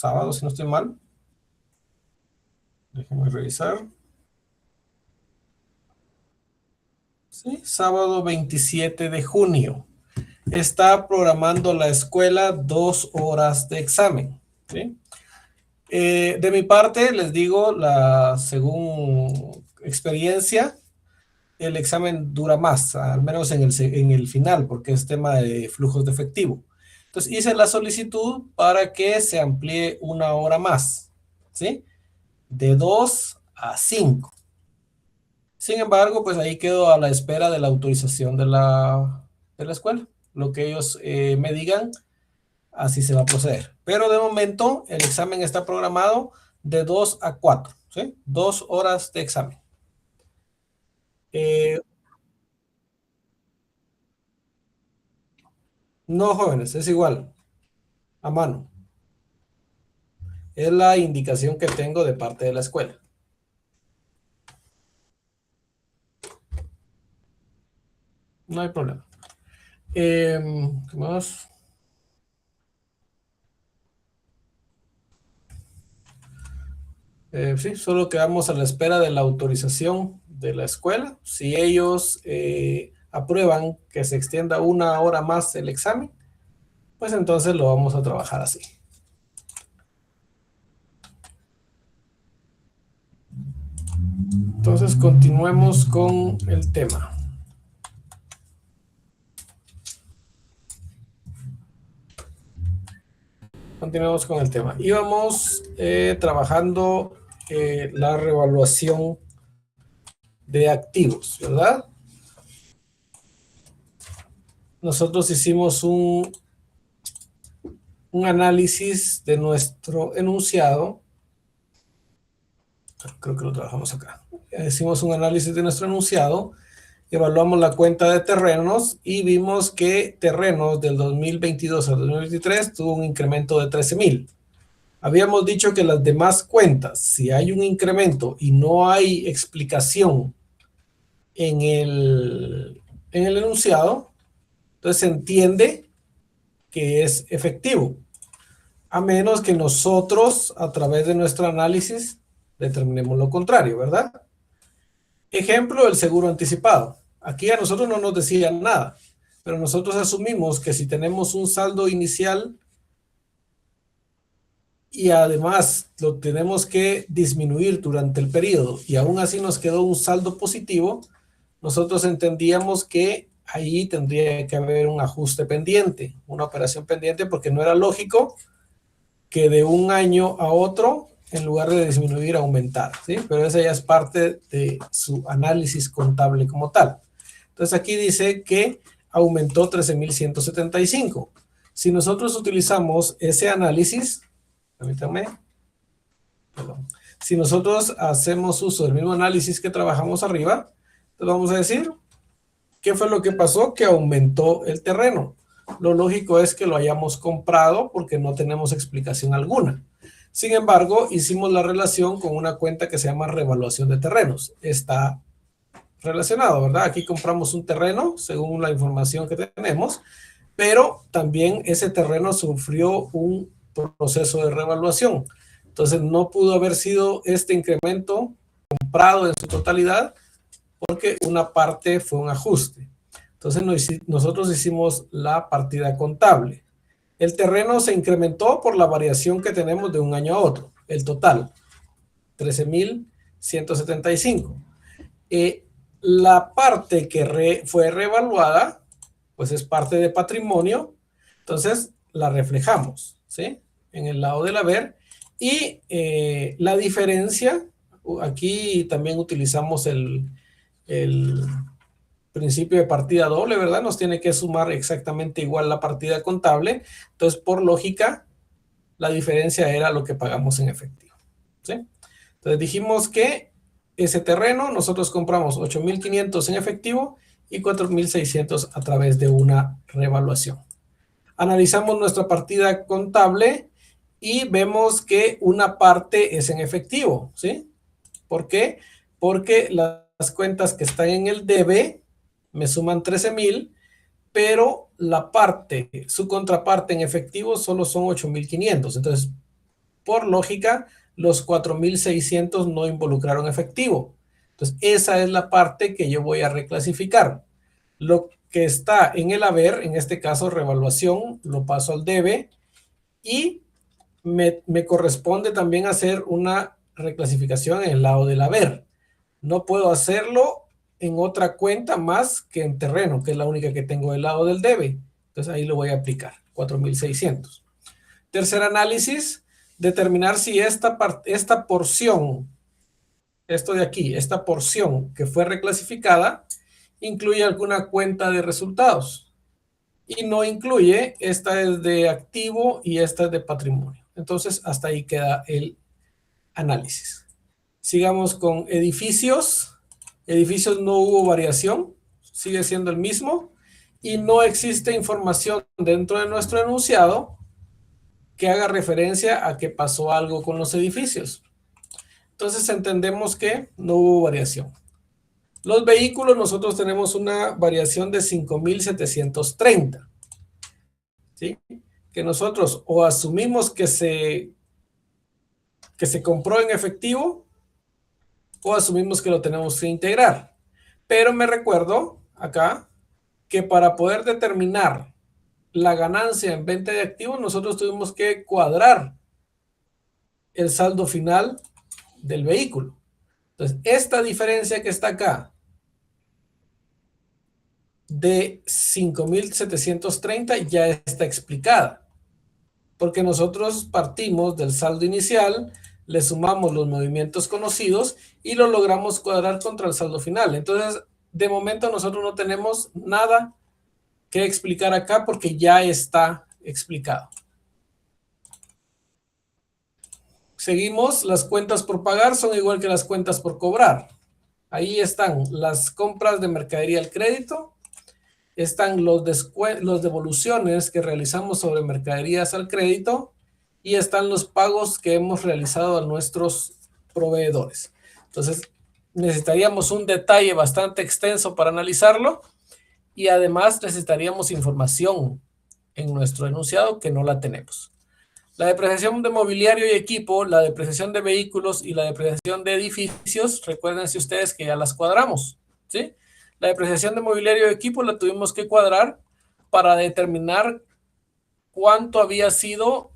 sábado, si no estoy mal. Déjenme revisar. Sí, sábado 27 de junio. Está programando la escuela 2 horas de examen. ¿Sí? De mi parte, les digo, según experiencia, el examen dura más, al menos en el final, porque es tema de flujos de efectivo. Entonces hice la solicitud para que se amplíe 1 hora más, ¿sí? De 2 a 5. Sin embargo, pues ahí quedo a la espera de la autorización de la escuela. Lo que ellos me digan, así se va a proceder. Pero de momento, el examen está programado de 2 a 4, ¿sí? 2 horas de examen. Eh, no, jóvenes, es igual, a mano. Es la indicación que tengo de parte de la escuela. No hay problema. ¿Qué más? Sí, solo quedamos a la espera de la autorización de la escuela. Si ellos aprueban que se extienda 1 hora más el examen, pues entonces lo vamos a trabajar así. Entonces continuemos con el tema. Continuemos con el tema. Íbamos trabajando la revaluación de activos, ¿verdad? Nosotros hicimos un análisis de nuestro enunciado. Creo que lo trabajamos acá. Hicimos un análisis de nuestro enunciado, evaluamos la cuenta de terrenos y vimos que terrenos del 2022 al 2023 tuvo un incremento de 13,000. Habíamos dicho que las demás cuentas, si hay un incremento y no hay explicación en el enunciado, entonces se entiende que es efectivo, a menos que nosotros, a través de nuestro análisis, determinemos lo contrario, ¿verdad? Ejemplo, el seguro anticipado. Aquí a nosotros no nos decían nada, pero nosotros asumimos que si tenemos un saldo inicial y además lo tenemos que disminuir durante el periodo y aún así nos quedó un saldo positivo, nosotros entendíamos que ahí tendría que haber un ajuste pendiente, una operación pendiente, porque no era lógico que de un año a otro, en lugar de disminuir, aumentar, ¿sí? Pero esa ya es parte de su análisis contable como tal. Entonces aquí dice que aumentó 13,175. Si nosotros utilizamos ese análisis, permítanme, perdón, si nosotros hacemos uso del mismo análisis que trabajamos arriba, entonces vamos a decir, ¿qué fue lo que pasó? Que aumentó el terreno. Lo lógico es que lo hayamos comprado porque no tenemos explicación alguna. Sin embargo, hicimos la relación con una cuenta que se llama revaluación de terrenos. Está relacionado, ¿verdad? Aquí compramos un terreno según la información que tenemos, pero también ese terreno sufrió un proceso de revaluación. Entonces no pudo haber sido este incremento comprado en su totalidad porque una parte fue un ajuste. Entonces nosotros hicimos la partida contable. El terreno se incrementó por la variación que tenemos de un año a otro. El total, 13,175. La parte que fue revaluada, pues es parte de patrimonio, entonces la reflejamos, ¿sí? En el lado del haber. Y la diferencia, aquí también utilizamos el principio de partida doble, ¿verdad? Nos tiene que sumar exactamente igual la partida contable. Entonces, por lógica, la diferencia era lo que pagamos en efectivo, ¿sí? Entonces dijimos que ese terreno nosotros compramos 8,500 en efectivo y 4,600 a través de una revaluación. Analizamos nuestra partida contable y vemos que una parte es en efectivo, ¿sí? ¿Por qué? Porque las cuentas que están en el debe me suman 13,000, pero su contraparte en efectivo solo son 8,500. Entonces, por lógica, los 4.600 no involucraron efectivo. Entonces, esa es la parte que yo voy a reclasificar. Lo que está en el haber, en este caso revaluación, lo paso al debe y me corresponde también hacer una reclasificación en el lado del haber. No puedo hacerlo en otra cuenta más que en terreno, que es la única que tengo del lado del debe. Entonces ahí lo voy a aplicar, 4.600. Tercer análisis, determinar si esta porción, esto de aquí, esta porción que fue reclasificada, incluye alguna cuenta de resultados. Y no incluye, esta es de activo y esta es de patrimonio. Entonces, hasta ahí queda el análisis. Sigamos con edificios. Edificios no hubo variación, sigue siendo el mismo. Y no existe información dentro de nuestro enunciado que haga referencia a que pasó algo con los edificios. Entonces entendemos que no hubo variación. Los vehículos, nosotros tenemos una variación de 5.730. ¿Sí? Que nosotros o asumimos que se compró en efectivo o asumimos que lo tenemos que integrar. Pero me recuerdo acá que para poder determinar la ganancia en venta de activos, nosotros tuvimos que cuadrar el saldo final del vehículo. Entonces, esta diferencia que está acá de 5.730 ya está explicada, porque nosotros partimos del saldo inicial, le sumamos los movimientos conocidos y lo logramos cuadrar contra el saldo final. Entonces, de momento nosotros no tenemos nada que explicar acá porque ya está explicado. Seguimos, las cuentas por pagar son igual que las cuentas por cobrar. Ahí están las compras de mercadería al crédito, están los devoluciones que realizamos sobre mercaderías al crédito y están los pagos que hemos realizado a nuestros proveedores. Entonces, necesitaríamos un detalle bastante extenso para analizarlo y además necesitaríamos información en nuestro enunciado que no la tenemos. La depreciación de mobiliario y equipo, la depreciación de vehículos y la depreciación de edificios, recuérdense ustedes que ya las cuadramos, ¿sí? La depreciación de mobiliario y equipo la tuvimos que cuadrar para determinar cuánto había sido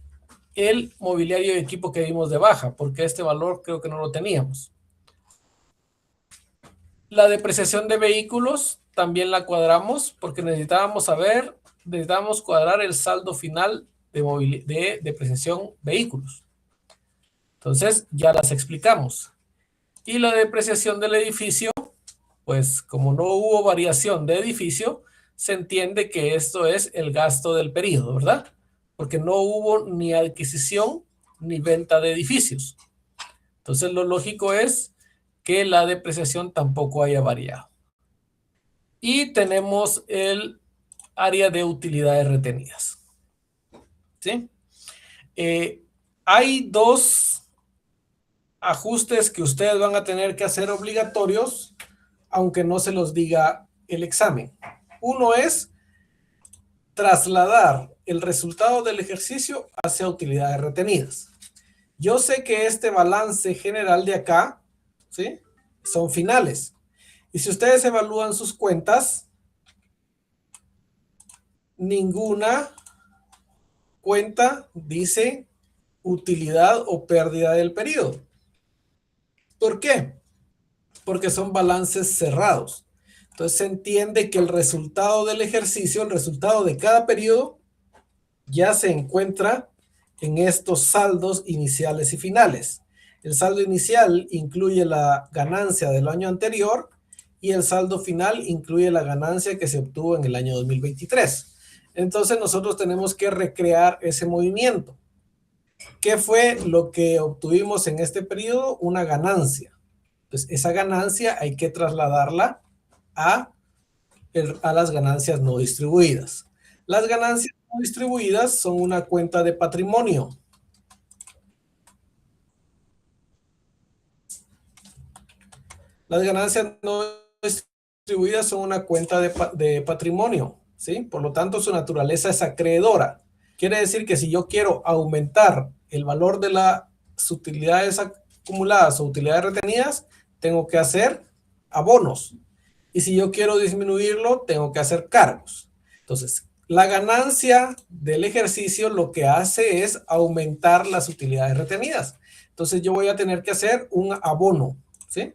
el mobiliario y equipo que dimos de baja, porque este valor creo que no lo teníamos. La depreciación de vehículos también la cuadramos porque necesitábamos cuadrar el saldo final de depreciación vehículos. Entonces, ya las explicamos. Y la depreciación del edificio, pues como no hubo variación de edificio, se entiende que esto es el gasto del periodo, ¿verdad? Porque no hubo ni adquisición ni venta de edificios. Entonces, lo lógico es que la depreciación tampoco haya variado. Y tenemos el área de utilidades retenidas. ¿Sí? Hay dos ajustes que ustedes van a tener que hacer obligatorios, aunque no se los diga el examen. Uno es trasladar el resultado del ejercicio hacia utilidades retenidas. Yo sé que este balance general de acá, ¿sí? Son finales. Y si ustedes evalúan sus cuentas, ninguna cuenta dice utilidad o pérdida del periodo. ¿Por qué? Porque son balances cerrados. Entonces se entiende que el resultado del ejercicio, el resultado de cada periodo, ya se encuentra en estos saldos iniciales y finales. El saldo inicial incluye la ganancia del año anterior y el saldo final incluye la ganancia que se obtuvo en el año 2023. Entonces nosotros tenemos que recrear ese movimiento. ¿Qué fue lo que obtuvimos en este periodo? Una ganancia. Entonces esa ganancia hay que trasladarla a las ganancias no distribuidas. Las ganancias no distribuidas son una cuenta de patrimonio. Las ganancias no distribuidas son una cuenta de patrimonio, ¿sí? Por lo tanto, su naturaleza es acreedora. Quiere decir que si yo quiero aumentar el valor de las utilidades acumuladas o utilidades retenidas, tengo que hacer abonos. Y si yo quiero disminuirlo, tengo que hacer cargos. Entonces, la ganancia del ejercicio lo que hace es aumentar las utilidades retenidas. Entonces, yo voy a tener que hacer un abono, ¿sí?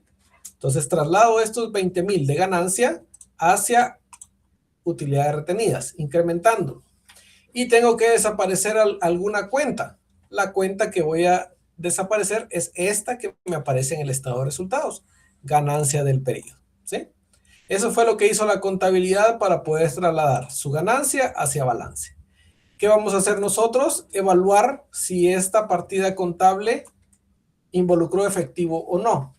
Entonces, traslado estos 20,000 de ganancia hacia utilidades retenidas, incrementando. Y tengo que desaparecer alguna cuenta. La cuenta que voy a desaparecer es esta que me aparece en el estado de resultados, ganancia del periodo, ¿sí? Eso fue lo que hizo la contabilidad para poder trasladar su ganancia hacia balance. ¿Qué vamos a hacer nosotros? Evaluar si esta partida contable involucró efectivo o no.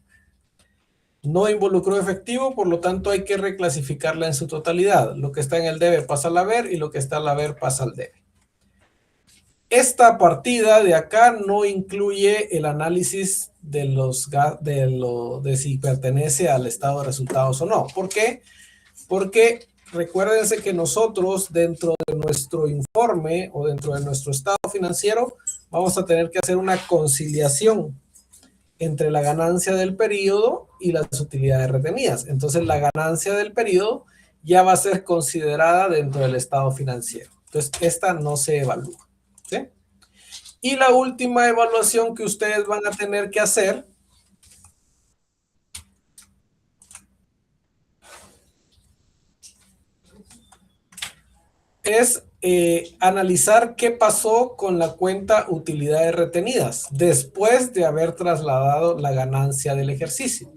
No involucró efectivo, por lo tanto hay que reclasificarla en su totalidad. Lo que está en el debe pasa al haber y lo que está al haber pasa al debe. Esta partida de acá no incluye el análisis de si pertenece al estado de resultados o no. ¿Por qué? Porque recuérdense que nosotros dentro de nuestro informe o dentro de nuestro estado financiero vamos a tener que hacer una conciliación entre la ganancia del periodo y las utilidades retenidas. Entonces la ganancia del periodo ya va a ser considerada dentro del estado financiero. Entonces esta no se evalúa, ¿sí? Y la última evaluación que ustedes van a tener que hacer es analizar qué pasó con la cuenta utilidades retenidas después de haber trasladado la ganancia del ejercicio.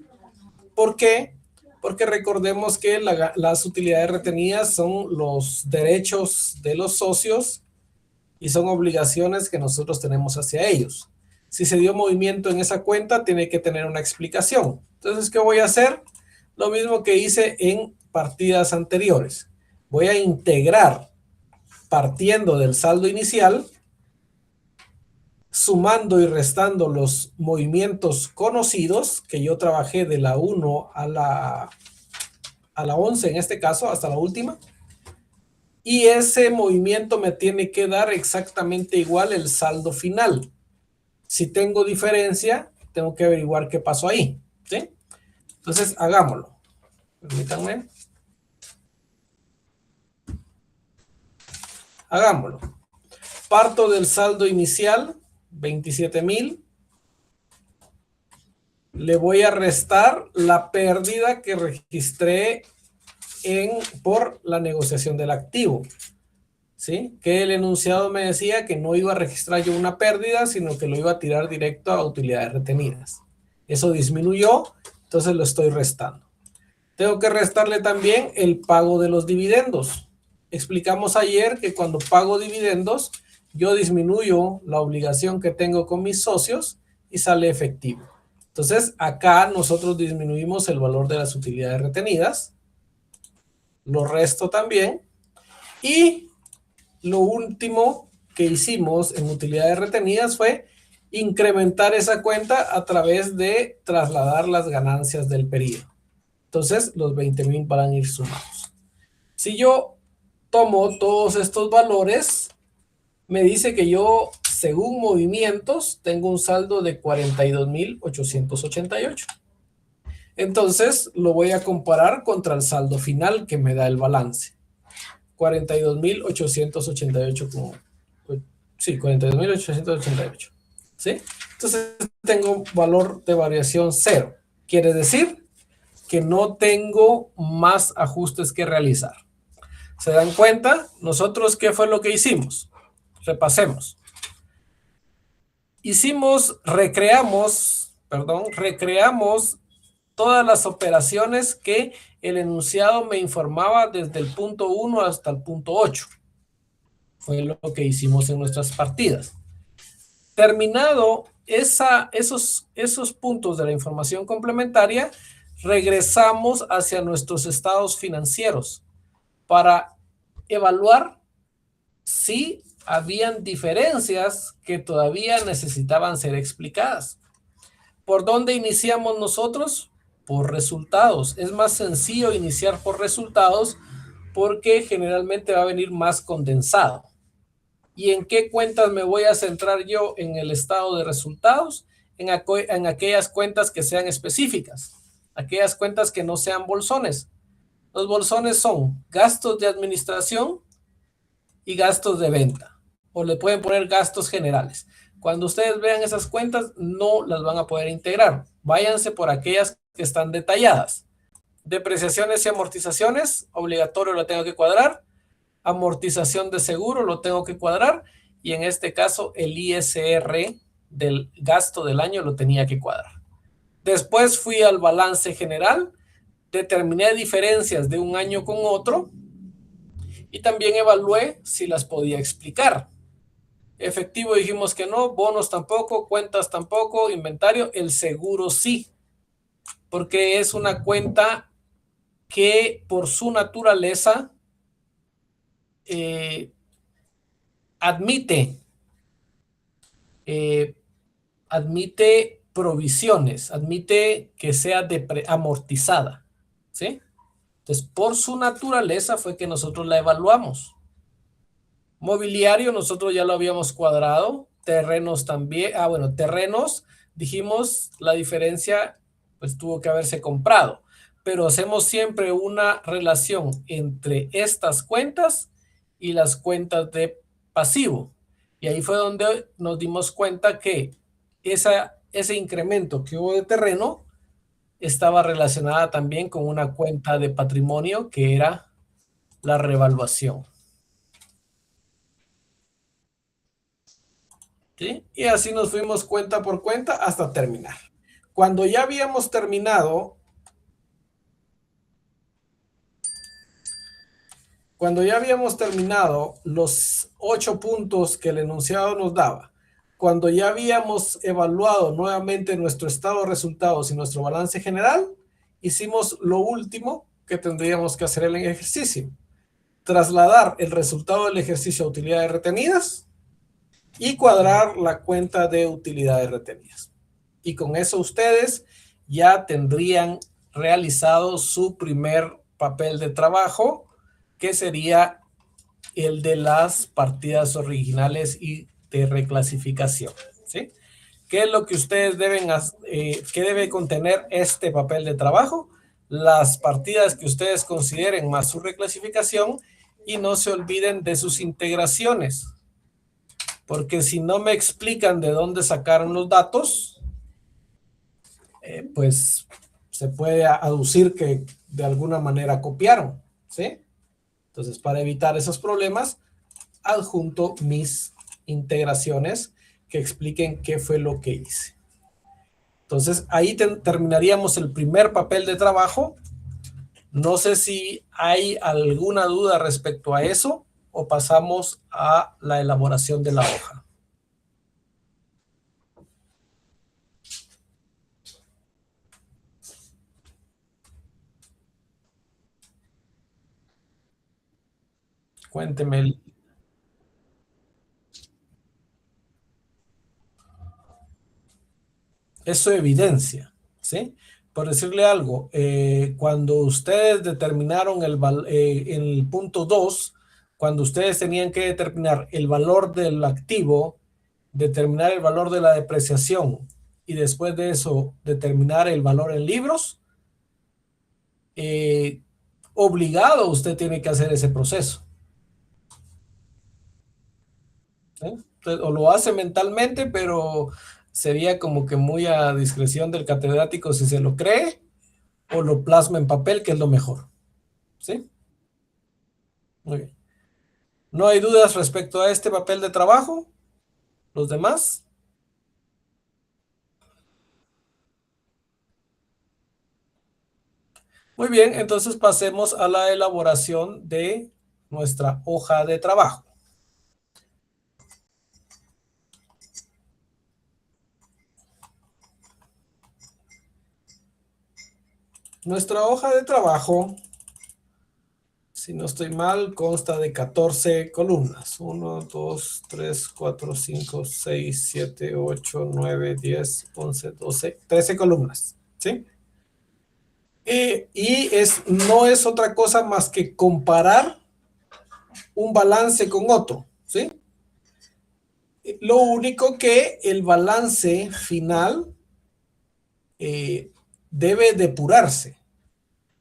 ¿Por qué? Porque recordemos que las utilidades retenidas son los derechos de los socios y son obligaciones que nosotros tenemos hacia ellos. Si se dio movimiento en esa cuenta, tiene que tener una explicación. Entonces, ¿qué voy a hacer? Lo mismo que hice en partidas anteriores. Voy a integrar partiendo del saldo inicial, sumando y restando los movimientos conocidos, que yo trabajé de la 1 a la 11 en este caso, hasta la última, y ese movimiento me tiene que dar exactamente igual el saldo final. Si tengo diferencia, tengo que averiguar qué pasó ahí, ¿sí? Entonces, hagámoslo. Permítanme. Hagámoslo. Parto del saldo inicial, 27,000. Le voy a restar la pérdida que registré por la negociación del activo, ¿sí? Que el enunciado me decía que no iba a registrar yo una pérdida, sino que lo iba a tirar directo a utilidades retenidas. Eso disminuyó, entonces lo estoy restando. Tengo que restarle también el pago de los dividendos. Explicamos ayer que cuando pago dividendos, yo disminuyo la obligación que tengo con mis socios y sale efectivo. Entonces, acá nosotros disminuimos el valor de las utilidades retenidas. Lo resto también. Y lo último que hicimos en utilidades retenidas fue incrementar esa cuenta a través de trasladar las ganancias del periodo. Entonces, los 20,000 van a ir sumados. Si yo tomo todos estos valores, me dice que yo, según movimientos, tengo un saldo de 42,888. Entonces, lo voy a comparar contra el saldo final que me da el balance. 42,888 como... Sí, 42,888. ¿Sí? Entonces, tengo valor de variación 0. Quiere decir que no tengo más ajustes que realizar. ¿Se dan cuenta? Nosotros, ¿qué fue lo que hicimos? Repasemos. Recreamos todas las operaciones que el enunciado me informaba desde el punto 1 hasta el punto 8. Fue lo que hicimos en nuestras partidas. Terminado esos puntos de la información complementaria, regresamos hacia nuestros estados financieros para evaluar si habían diferencias que todavía necesitaban ser explicadas. ¿Por dónde iniciamos nosotros? Por resultados. Es más sencillo iniciar por resultados porque generalmente va a venir más condensado. ¿Y en qué cuentas me voy a centrar yo en el estado de resultados? En aquellas cuentas que sean específicas, aquellas cuentas que no sean bolsones. Los bolsones son gastos de administración y gastos de venta, o le pueden poner gastos generales. Cuando ustedes vean esas cuentas, no las van a poder integrar. Váyanse por aquellas que están detalladas. Depreciaciones y amortizaciones, obligatorio lo tengo que cuadrar. Amortización de seguro lo tengo que cuadrar. Y en este caso, el ISR del gasto del año lo tenía que cuadrar. Después fui al balance general, determiné diferencias de un año con otro y también evalué si las podía explicar. Efectivo dijimos que no, bonos tampoco, cuentas tampoco, inventario, el seguro sí, porque es una cuenta que por su naturaleza admite admite provisiones, admite que sea amortizada, ¿sí? Entonces, por su naturaleza fue que nosotros la evaluamos. Mobiliario nosotros ya lo habíamos cuadrado, terrenos también, bueno, terrenos, dijimos la diferencia pues tuvo que haberse comprado, pero hacemos siempre una relación entre estas cuentas y las cuentas de pasivo. Y ahí fue donde nos dimos cuenta que ese incremento que hubo de terreno estaba relacionada también con una cuenta de patrimonio que era la revaluación. ¿Sí? Y así nos fuimos cuenta por cuenta hasta terminar. Cuando ya habíamos terminado, los 8 puntos que el enunciado nos daba, cuando ya habíamos evaluado nuevamente nuestro estado de resultados y nuestro balance general, hicimos lo último que tendríamos que hacer en el ejercicio: trasladar el resultado del ejercicio a utilidades retenidas y cuadrar la cuenta de utilidades retenidas. Y con eso ustedes ya tendrían realizado su primer papel de trabajo, que sería el de las partidas originales y de reclasificación, ¿sí? ¿Qué es lo que ustedes deben hacer? ¿Qué debe contener este papel de trabajo? Las partidas que ustedes consideren más su reclasificación, y no se olviden de sus integraciones, porque si no me explican de dónde sacaron los datos, pues se puede aducir que de alguna manera copiaron, ¿sí? Entonces, para evitar esos problemas, adjunto mis integraciones que expliquen qué fue lo que hice. Entonces, ahí terminaríamos el primer papel de trabajo. No sé si hay alguna duda respecto a eso o pasamos a la elaboración de la hoja. Cuénteme. Eso evidencia, ¿sí? Por decirle algo, cuando ustedes determinaron el punto 2, cuando ustedes tenían que determinar el valor del activo, determinar el valor de la depreciación y después de eso determinar el valor en libros, eh, obligado usted tiene que hacer ese proceso, ¿sí? Entonces, o lo hace mentalmente, pero sería como que muy a discreción del catedrático si se lo cree, o lo plasma en papel, que es lo mejor, ¿sí? Muy bien. ¿No hay dudas respecto a este papel de trabajo? ¿Los demás? Muy bien, entonces pasemos a la elaboración de nuestra hoja de trabajo. Nuestra hoja de trabajo, si no estoy mal, consta de 14 columnas. 1, 2, 3, 4, 5, 6, 7, 8, 9, 10, 11, 12, 13 columnas, ¿sí? Y no es otra cosa más que comparar un balance con otro, ¿sí? Lo único que el balance final debe depurarse.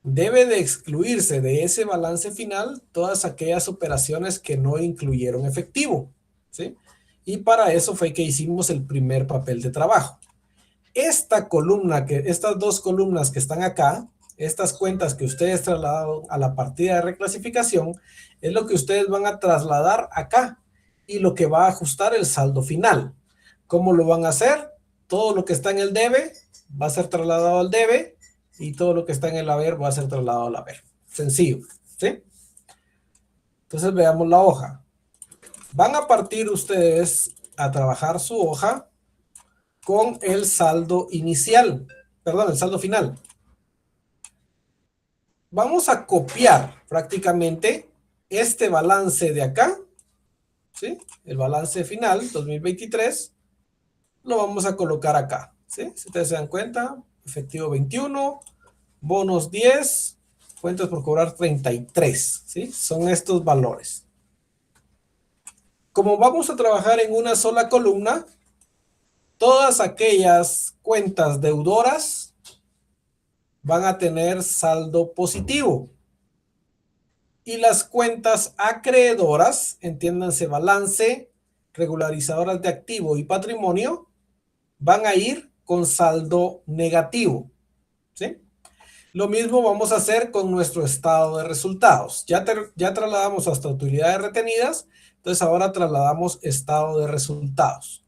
Debe de excluirse de ese balance final todas aquellas operaciones que no incluyeron efectivo, ¿sí? Y para eso fue que hicimos el primer papel de trabajo. Esta columna, estas dos columnas que están acá, estas cuentas que ustedes trasladaron a la partida de reclasificación, es lo que ustedes van a trasladar acá y lo que va a ajustar el saldo final. ¿Cómo lo van a hacer? Todo lo que está en el debe va a ser trasladado al debe y todo lo que está en el haber va a ser trasladado al haber. Sencillo, ¿sí? Entonces veamos la hoja. Van a partir ustedes a trabajar su hoja con el saldo inicial, perdón, el saldo final. Vamos a copiar prácticamente este balance de acá, ¿sí? El balance final 2023, lo vamos a colocar acá, ¿sí? Si ustedes se dan cuenta, efectivo 21, bonos 10, cuentas por cobrar 33, ¿sí? Son estos valores. Como vamos a trabajar en una sola columna, todas aquellas cuentas deudoras van a tener saldo positivo. Y las cuentas acreedoras, entiéndanse balance, regularizadoras de activo y patrimonio, van a ir con saldo negativo, ¿sí? Lo mismo vamos a hacer con nuestro estado de resultados. Ya trasladamos hasta utilidades retenidas, entonces ahora trasladamos estado de resultados.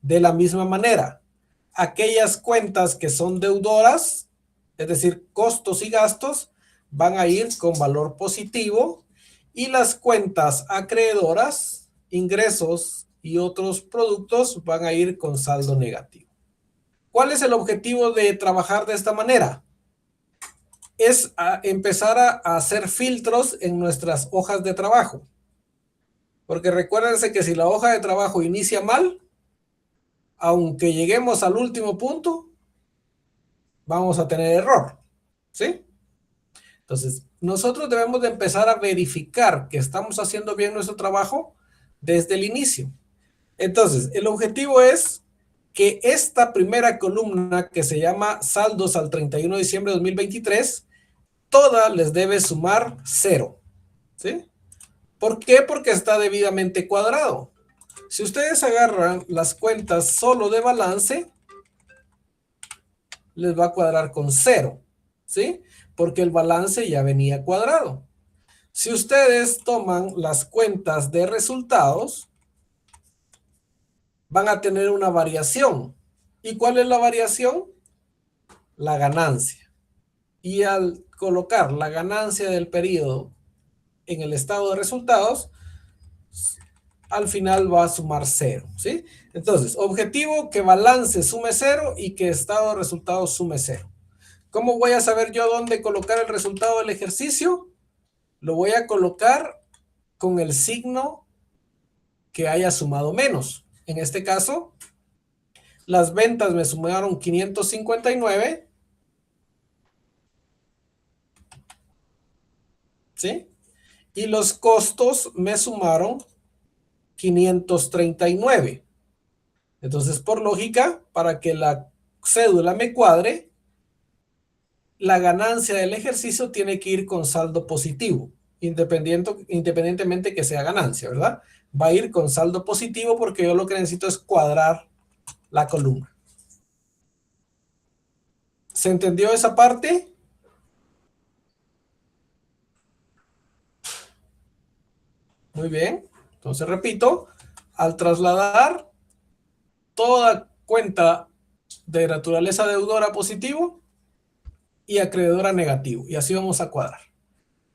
De la misma manera, aquellas cuentas que son deudoras, es decir, costos y gastos, van a ir con valor positivo y las cuentas acreedoras, ingresos y otros productos van a ir con saldo negativo. ¿Cuál es el objetivo de trabajar de esta manera? Es empezar a hacer filtros en nuestras hojas de trabajo. Porque recuérdense que si la hoja de trabajo inicia mal, aunque lleguemos al último punto, vamos a tener error, ¿sí? Entonces, nosotros debemos de empezar a verificar que estamos haciendo bien nuestro trabajo desde el inicio. Entonces, el objetivo es que esta primera columna que se llama saldos al 31 de diciembre de 2023, toda les debe sumar 0, ¿sí? ¿Por qué? Porque está debidamente cuadrado. Si ustedes agarran las cuentas solo de balance, les va a cuadrar con 0, ¿sí? Porque el balance ya venía cuadrado. Si ustedes toman las cuentas de resultados, van a tener una variación. ¿Y cuál es la variación? La ganancia. Y al colocar la ganancia del periodo en el estado de resultados, al final va a sumar 0, ¿sí? Entonces, objetivo que balance sume 0 y que estado de resultados sume 0. ¿Cómo voy a saber yo dónde colocar el resultado del ejercicio? Lo voy a colocar con el signo que haya sumado menos. En este caso, las ventas me sumaron 559, ¿sí? Y los costos me sumaron 539. Entonces, por lógica, para que la cédula me cuadre, la ganancia del ejercicio tiene que ir con saldo positivo, independientemente que sea ganancia, ¿verdad? Va a ir con saldo positivo porque yo lo que necesito es cuadrar la columna. ¿Se entendió esa parte? Muy bien. Entonces, repito, al trasladar toda cuenta de naturaleza deudora positivo y acreedora negativo. Y así vamos a cuadrar.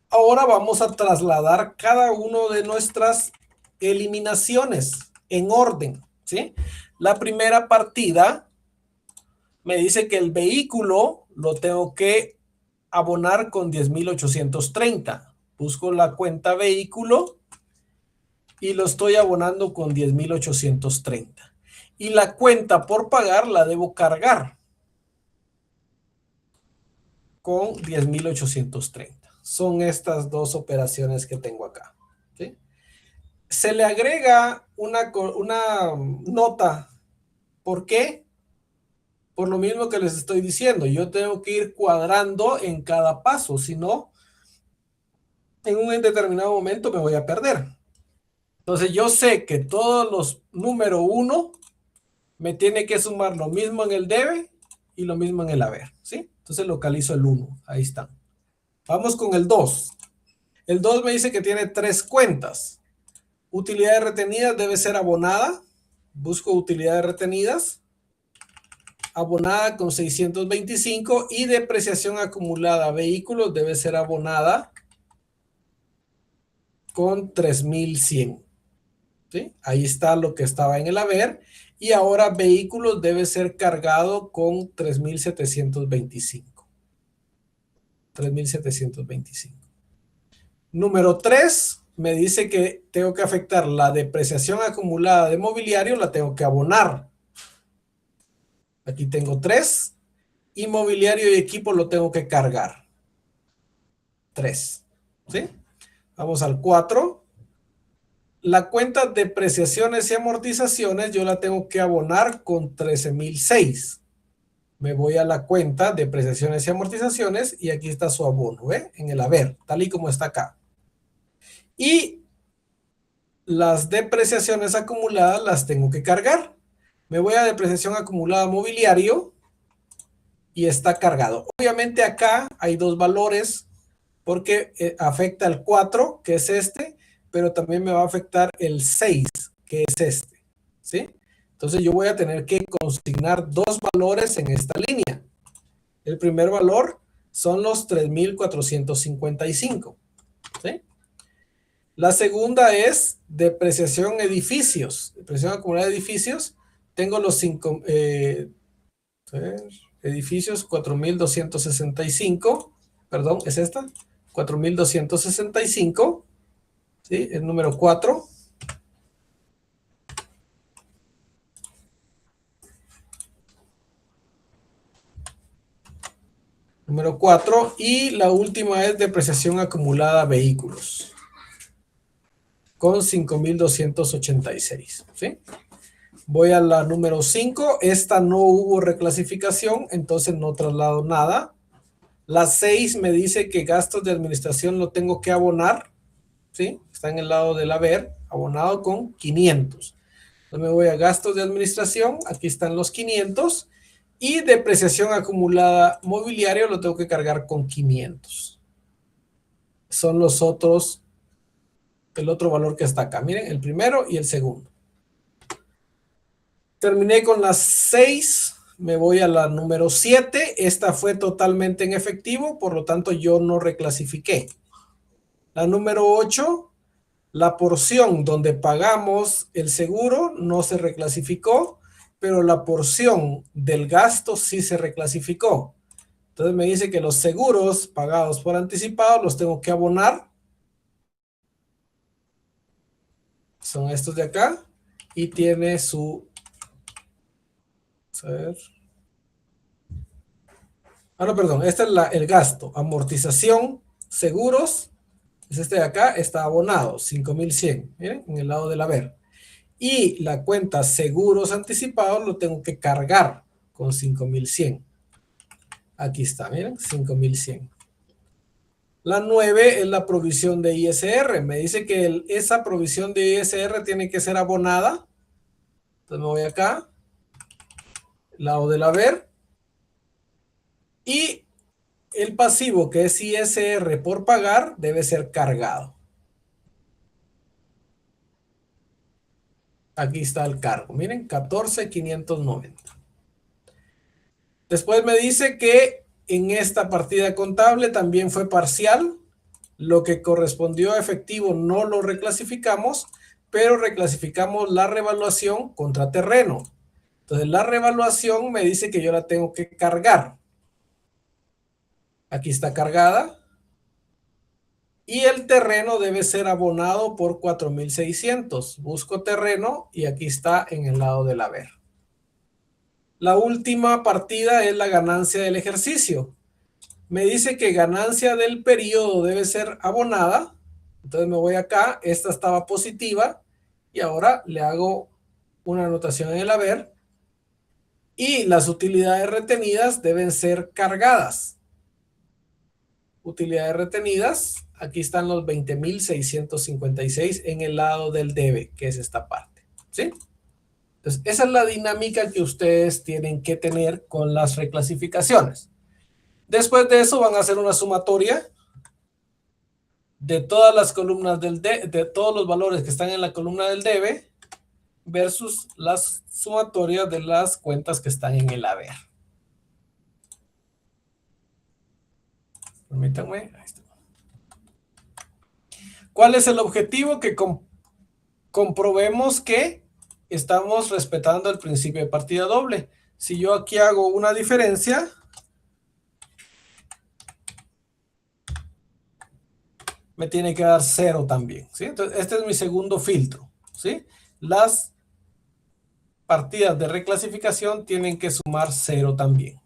Ahora vamos a trasladar cada uno de nuestras eliminaciones en orden, ¿sí? La primera partida me dice que el vehículo lo tengo que abonar con 10,830. Busco la cuenta vehículo y lo estoy abonando con 10,830. Y la cuenta por pagar la debo cargar con 10,830. Son estas dos operaciones que tengo acá, ¿sí? Se le agrega una nota. ¿Por qué? Por lo mismo que les estoy diciendo, yo tengo que ir cuadrando en cada paso, si no, en un determinado momento me voy a perder. Entonces yo sé que todos los número 1 me tiene que sumar lo mismo en el debe y lo mismo en el haber, ¿sí? Entonces localizo el 1, ahí está. Vamos con el 2. El 2 me dice que tiene 3 cuentas. Utilidades retenidas debe ser abonada. Busco utilidades retenidas. Abonada con 625 y depreciación acumulada vehículos debe ser abonada con 3100. ¿Sí? Ahí está lo que estaba en el haber. Y ahora vehículos debe ser cargado con 3725. 3725. Número 3 me dice que tengo que afectar la depreciación acumulada de mobiliario, la tengo que abonar. Aquí tengo 3. Inmobiliario y equipo lo tengo que cargar. 3. ¿Sí? Vamos al 4. La cuenta de depreciaciones y amortizaciones yo la tengo que abonar con 13,006. Me voy a la cuenta de depreciaciones y amortizaciones y aquí está su abono, ¿ve? En el haber, tal y como está acá. Y las depreciaciones acumuladas las tengo que cargar. Me voy a depreciación acumulada mobiliario y está cargado. Obviamente acá hay dos valores porque afecta el 4, que es este, pero también me va a afectar el 6, que es este, ¿sí? Entonces yo voy a tener que consignar dos valores en esta línea. El primer valor son los 3,455, ¿sí? La segunda es depreciación edificios, depreciación acumulada de edificios. Tengo los 5, edificios 4,265, perdón, es esta, 4,265, ¿sí? El número 4. Número 4. Y la última es depreciación acumulada vehículos, con 5,286, ¿sí? Voy a la número 5. Esta no hubo reclasificación, entonces no traslado nada. La 6 me dice que gastos de administración lo tengo que abonar, ¿sí? Está en el lado del haber, abonado con 500. Entonces me voy a gastos de administración, aquí están los 500. Y depreciación acumulada mobiliario lo tengo que cargar con 500. Son los otros, el otro valor que está acá. Miren, el primero y el segundo. Terminé con las 6. Me voy a la número 7. Esta fue totalmente en efectivo, por lo tanto yo no reclasifiqué. La número 8, la porción donde pagamos el seguro no se reclasificó, pero la porción del gasto sí se reclasificó. Entonces me dice que los seguros pagados por anticipado los tengo que abonar. Son estos de acá. Y tiene su... A ver. Ah, no, perdón. Este es el gasto. Amortización, seguros. Es este de acá. Está abonado. 5,100. Miren, en el lado del haber. Y la cuenta seguros anticipados lo tengo que cargar con 5,100. Aquí está, miren, 5,100. La 9 es la provisión de ISR. Me dice que esa provisión de ISR tiene que ser abonada. Entonces me voy acá, lado del haber. Y el pasivo, que es ISR por pagar, debe ser cargado. Aquí está el cargo. Miren, 14,590. Después me dice que en esta partida contable también fue parcial. Lo que correspondió a efectivo no lo reclasificamos, pero reclasificamos la revaluación contra terreno. Entonces la revaluación me dice que yo la tengo que cargar. Aquí está cargada. Y el terreno debe ser abonado por 4,600. Busco terreno y aquí está en el lado del haber. La última partida es la ganancia del ejercicio. Me dice que ganancia del periodo debe ser abonada. Entonces me voy acá, esta estaba positiva y ahora le hago una anotación en el haber y las utilidades retenidas deben ser cargadas. Utilidades retenidas, aquí están los 20.656 en el lado del debe, que es esta parte, ¿sí? Entonces, esa es la dinámica que ustedes tienen que tener con las reclasificaciones. Después de eso van a hacer una sumatoria de todas las columnas de todos los valores que están en la columna del debe versus las sumatorias de las cuentas que están en el haber. Permítanme. Ahí está. ¿Cuál es el objetivo? Que comprobemos que estamos respetando el principio de partida doble. Si yo aquí hago una diferencia, me tiene que dar 0 también, ¿sí? Entonces, este es mi segundo filtro, ¿sí? Las partidas de reclasificación tienen que sumar 0 también.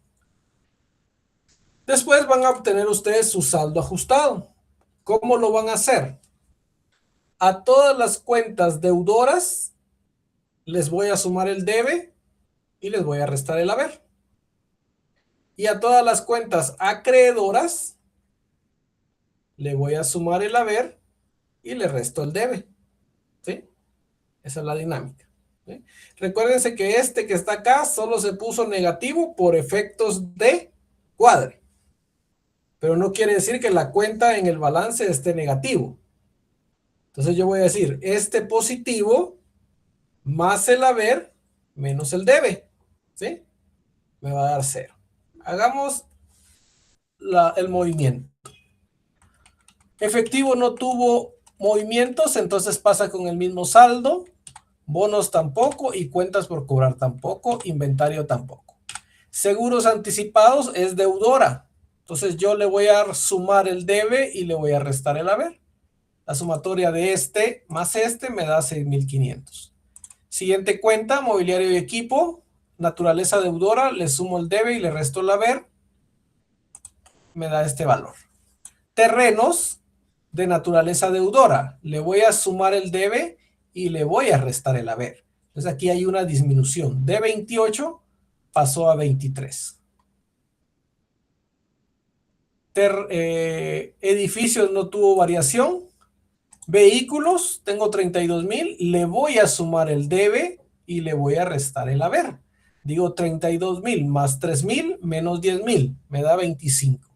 Después van a obtener ustedes su saldo ajustado. ¿Cómo lo van a hacer? A todas las cuentas deudoras les voy a sumar el debe y les voy a restar el haber. Y a todas las cuentas acreedoras le voy a sumar el haber y le resto el debe, ¿sí? Esa es la dinámica, ¿sí? Recuérdense que este que está acá solo se puso negativo por efectos de cuadre, pero no quiere decir que la cuenta en el balance esté negativo. Entonces yo voy a decir, este positivo más el haber menos el debe, ¿sí? Me va a dar 0. Hagamos el movimiento. Efectivo no tuvo movimientos, entonces pasa con el mismo saldo. Bonos tampoco y cuentas por cobrar tampoco. Inventario tampoco. Seguros anticipados es deudora. Entonces yo le voy a sumar el debe y le voy a restar el haber. La sumatoria de este más este me da 6.500. Siguiente cuenta, mobiliario y equipo. Naturaleza deudora, le sumo el debe y le resto el haber. Me da este valor. Terrenos de naturaleza deudora. Le voy a sumar el debe y le voy a restar el haber. Entonces aquí hay una disminución. De 28 pasó a 23. Edificios no tuvo variación. Vehículos, tengo 32.000. Le voy a sumar el debe y le voy a restar el haber. Digo 32.000 más 3.000 menos 10.000. Me da 25.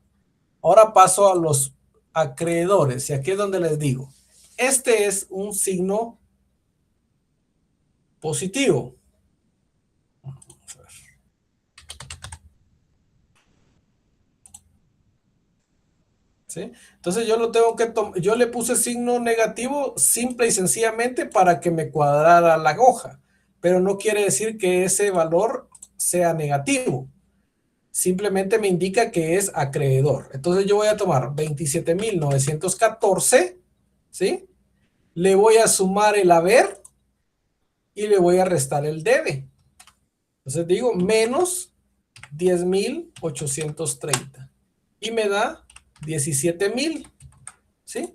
Ahora paso a los acreedores. Y aquí es donde les digo. Este es un signo positivo. ¿Sí? Entonces yo lo tengo que yo le puse signo negativo simple y sencillamente para que me cuadrara la hoja, pero no quiere decir que ese valor sea negativo. Simplemente me indica que es acreedor. Entonces yo voy a tomar 27.914, ¿sí? Le voy a sumar el haber y le voy a restar el debe. Entonces digo menos 10.830 y me da 17.000, ¿sí?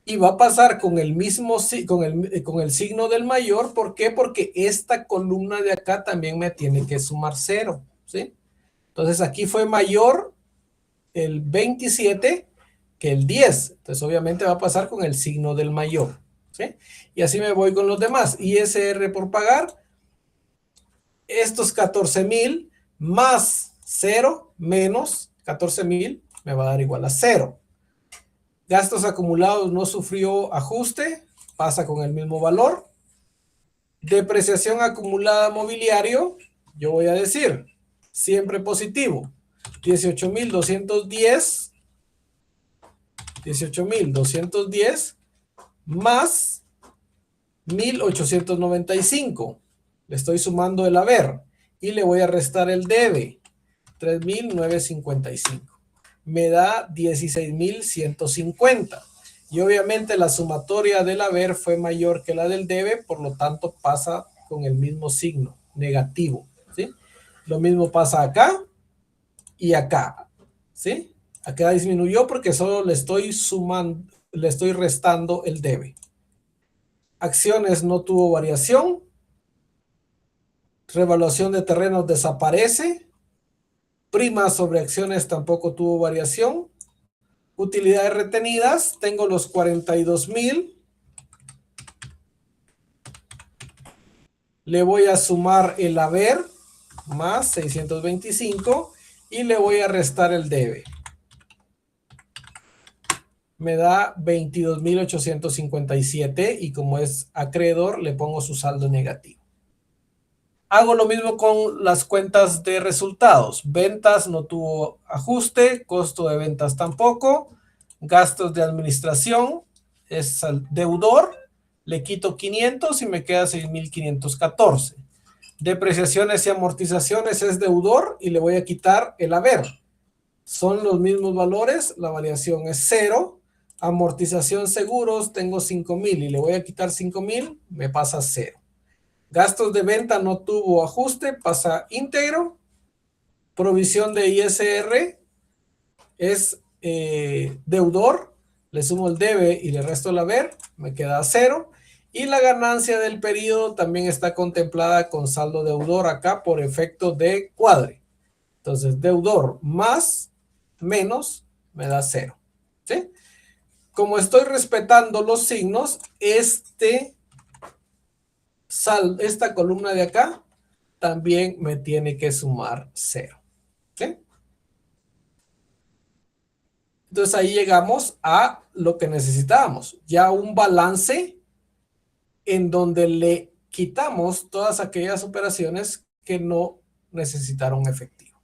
Y va a pasar con el mismo, con el signo del mayor. ¿Por qué? Porque esta columna de acá también me tiene que sumar 0, ¿sí? Entonces aquí fue mayor el 27 que el 10. Entonces obviamente va a pasar con el signo del mayor, ¿sí? Y así me voy con los demás. ISR por pagar. Estos 14.000 más 0 menos 14.000 me va a dar igual a 0. Gastos acumulados no sufrió ajuste, pasa con el mismo valor. Depreciación acumulada mobiliario, yo voy a decir, siempre positivo. 18.210 más 1.895. Le estoy sumando el haber y le voy a restar el debe. 3.955. Me da 16.150. Y obviamente la sumatoria del haber fue mayor que la del debe, por lo tanto pasa con el mismo signo, negativo, ¿sí? Lo mismo pasa acá y acá, ¿sí? Acá disminuyó porque solo le estoy sumando, le estoy restando el debe. Acciones no tuvo variación. Revaluación de terrenos desaparece. Prima sobre acciones tampoco tuvo variación. Utilidades retenidas, tengo los 42,000. Le voy a sumar el haber más 625 y le voy a restar el debe. Me da 22,857 y como es acreedor le pongo su saldo negativo. Hago lo mismo con las cuentas de resultados. Ventas no tuvo ajuste, costo de ventas tampoco, gastos de administración es deudor, le quito 500 y me queda 6,514. Depreciaciones y amortizaciones es deudor y le voy a quitar el haber. Son los mismos valores, la variación es 0. Amortización seguros, tengo 5,000 y le voy a quitar 5,000, me pasa 0. Gastos de venta no tuvo ajuste, pasa íntegro. Provisión de ISR es deudor, le sumo el debe y le resto el haber, me queda 0. Y la ganancia del periodo también está contemplada con saldo deudor acá por efecto de cuadre. Entonces, deudor más menos me da 0. ¿Sí? Como estoy respetando los signos, esta columna de acá también me tiene que sumar 0. ¿Sí? Entonces ahí llegamos a lo que necesitábamos, ya un balance en donde le quitamos todas aquellas operaciones que no necesitaron efectivo.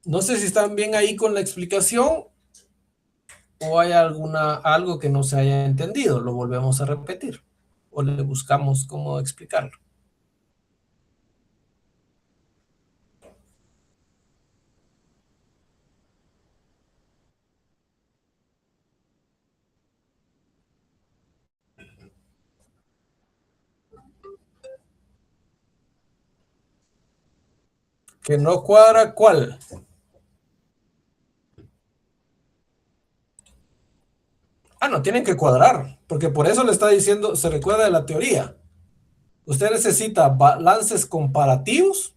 No sé si están bien ahí con la explicación o hay algo que no se haya entendido. Lo volvemos a repetir o le buscamos cómo explicarlo. Que no cuadra, ¿cuál? No, tienen que cuadrar, porque por eso le está diciendo, se recuerda de la teoría. Usted necesita balances comparativos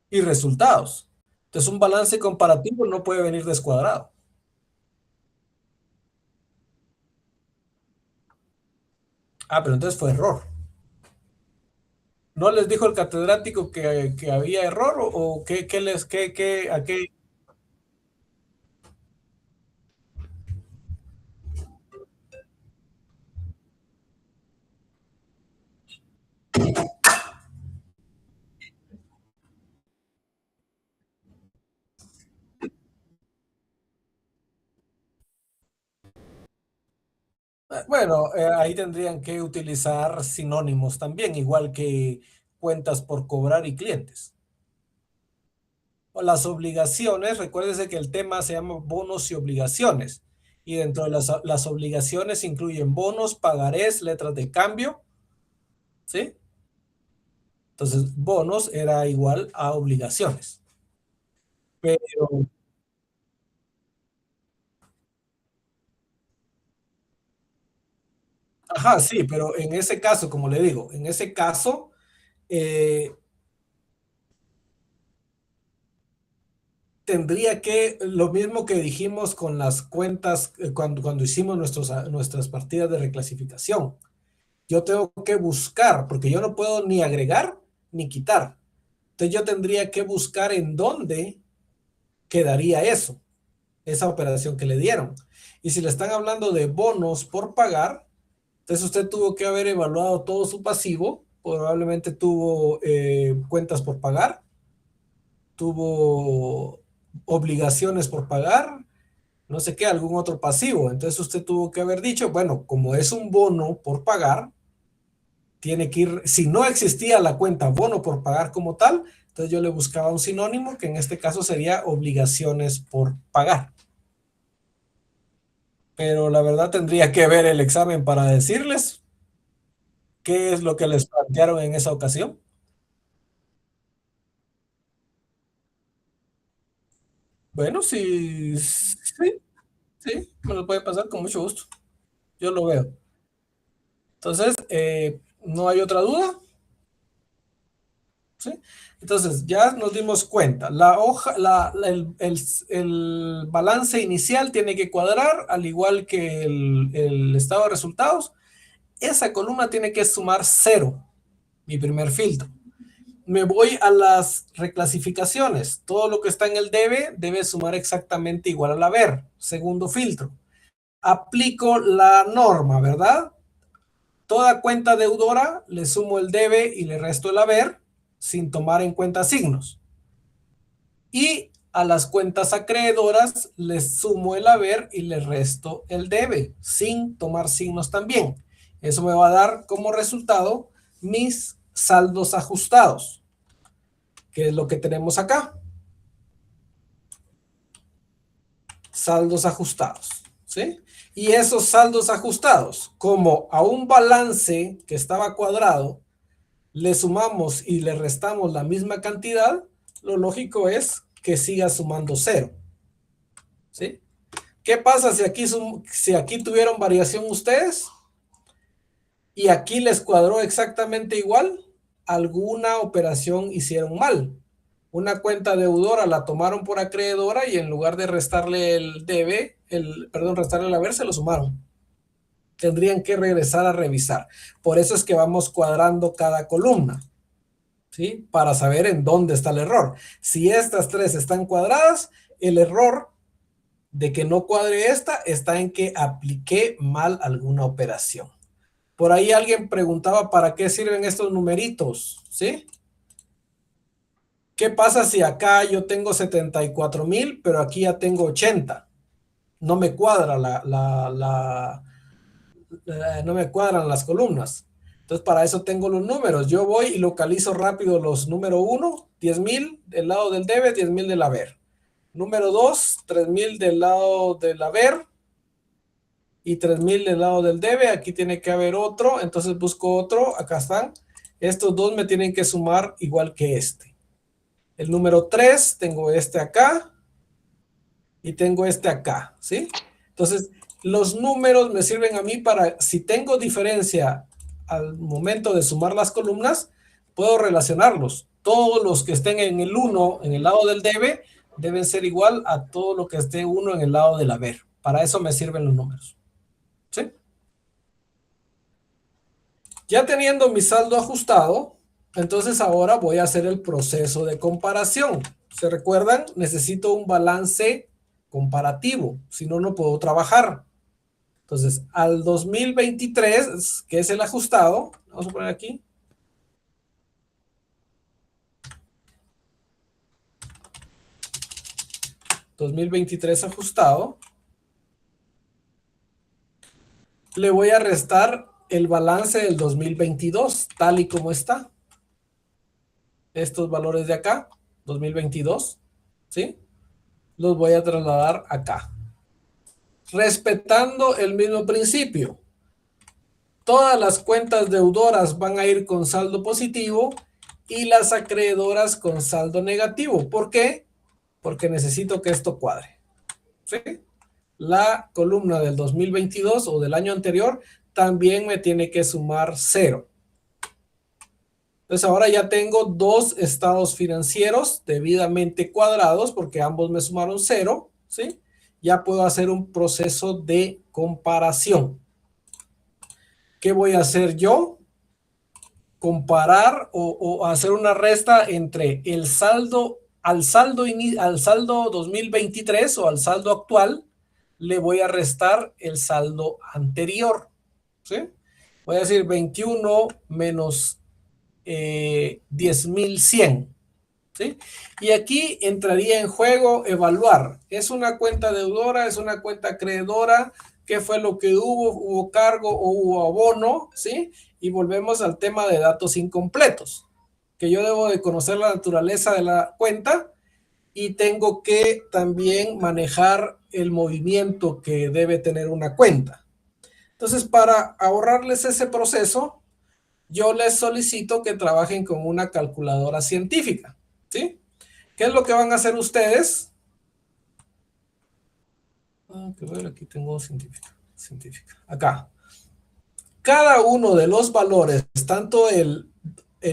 y resultados. Entonces, un balance comparativo no puede venir descuadrado. Pero entonces fue error. ¿No les dijo el catedrático que había error o a qué? Bueno, ahí tendrían que utilizar sinónimos también, igual que cuentas por cobrar y clientes. O las obligaciones, recuérdese que el tema se llama bonos y obligaciones. Y dentro de las obligaciones incluyen bonos, pagarés, letras de cambio, ¿sí? Entonces, bonos era igual a obligaciones. Pero, ajá, sí, pero en ese caso, como le digo, en ese caso, eh, tendría que, lo mismo que dijimos con las cuentas, cuando hicimos nuestras partidas de reclasificación. Yo tengo que buscar, porque yo no puedo ni agregar ni quitar. Entonces yo tendría que buscar en dónde quedaría eso, esa operación que le dieron. Y si le están hablando de bonos por pagar, entonces usted tuvo que haber evaluado todo su pasivo, probablemente tuvo cuentas por pagar, tuvo obligaciones por pagar, no sé qué, algún otro pasivo. Entonces usted tuvo que haber dicho, bueno, como es un bono por pagar, tiene que ir, si no existía la cuenta bono por pagar como tal, entonces yo le buscaba un sinónimo que en este caso sería obligaciones por pagar. Pero la verdad tendría que ver el examen para decirles qué es lo que les plantearon en esa ocasión. Bueno, sí, sí, Sí, me lo puede pasar con mucho gusto. Yo lo veo. Entonces, ¿no hay otra duda? ¿Sí? Entonces, ya nos dimos cuenta. La hoja, el balance inicial tiene que cuadrar, al igual que el estado de resultados. Esa columna tiene que sumar cero, mi primer filtro. Me voy a las reclasificaciones. Todo lo que está en el debe sumar exactamente igual al haber. Segundo filtro. Aplico la norma, ¿verdad? Toda cuenta deudora le sumo el debe y le resto el haber sin tomar en cuenta signos. Y a las cuentas acreedoras les sumo el haber y le resto el debe sin tomar signos también. Eso me va a dar como resultado mis saldos ajustados, que es lo que tenemos acá. Saldos ajustados, ¿sí? Y esos saldos ajustados, como a un balance que estaba cuadrado, le sumamos y le restamos la misma cantidad, lo lógico es que siga sumando cero, ¿sí? ¿Qué pasa si aquí tuvieron variación ustedes y aquí les cuadró exactamente igual? Alguna operación hicieron mal. Una cuenta deudora la tomaron por acreedora y en lugar de restarle el debe, restarle el haber, se lo sumaron. Tendrían que regresar a revisar. Por eso es que vamos cuadrando cada columna, ¿sí? Para saber en dónde está el error. Si estas tres están cuadradas, el error de que no cuadre esta está en que apliqué mal alguna operación. Por ahí alguien preguntaba para qué sirven estos numeritos, ¿sí? ¿Qué pasa si acá yo tengo 74,000, pero aquí ya tengo 80? No me cuadra no me cuadran las columnas. Entonces, para eso tengo los números. Yo voy y localizo rápido los número 1, 10,000 del lado del debe, 10,000 del haber. Número 2, 3,000 del lado del haber y 3,000 del lado del debe. Aquí tiene que haber otro, entonces busco otro. Acá están. Estos dos me tienen que sumar igual que este. El número 3, tengo este acá y tengo este acá, ¿sí? Entonces, los números me sirven a mí para, si tengo diferencia al momento de sumar las columnas, puedo relacionarlos. Todos los que estén en el 1 en el lado del debe deben ser igual a todo lo que esté 1 en el lado del haber. Para eso me sirven los números, ¿sí? Ya teniendo mi saldo ajustado, entonces ahora voy a hacer el proceso de comparación. ¿Se recuerdan? Necesito un balance comparativo, si no, no puedo trabajar. Entonces, al 2023, que es el ajustado, vamos a poner aquí. $2023 ajustado. Le voy a restar el balance del 2022, tal y como está. Estos valores de acá, 2022, ¿sí? Los voy a trasladar acá. Respetando el mismo principio. Todas las cuentas deudoras van a ir con saldo positivo y las acreedoras con saldo negativo. ¿Por qué? Porque necesito que esto cuadre, ¿sí? La columna del 2022 o del año anterior también me tiene que sumar cero. Entonces ahora ya tengo dos estados financieros debidamente cuadrados porque ambos me sumaron cero, ¿sí? Ya puedo hacer un proceso de comparación. ¿Qué voy a hacer yo? Comparar o hacer una resta entre el saldo, al saldo 2023 o al saldo actual, le voy a restar el saldo anterior, ¿sí? Voy a decir 21 menos 10,100, ¿sí? Y aquí entraría en juego evaluar. ¿Es una cuenta deudora? ¿Es una cuenta acreedora? ¿Qué fue lo que hubo? ¿Hubo cargo o hubo abono? ¿Sí? Y volvemos al tema de datos incompletos, que yo debo de conocer la naturaleza de la cuenta y tengo que también manejar el movimiento que debe tener una cuenta. Entonces, para ahorrarles ese proceso, yo les solicito que trabajen con una calculadora científica, ¿sí? ¿Qué es lo que van a hacer ustedes? Que ver, aquí tengo científica. Acá. Cada uno de los valores, tanto el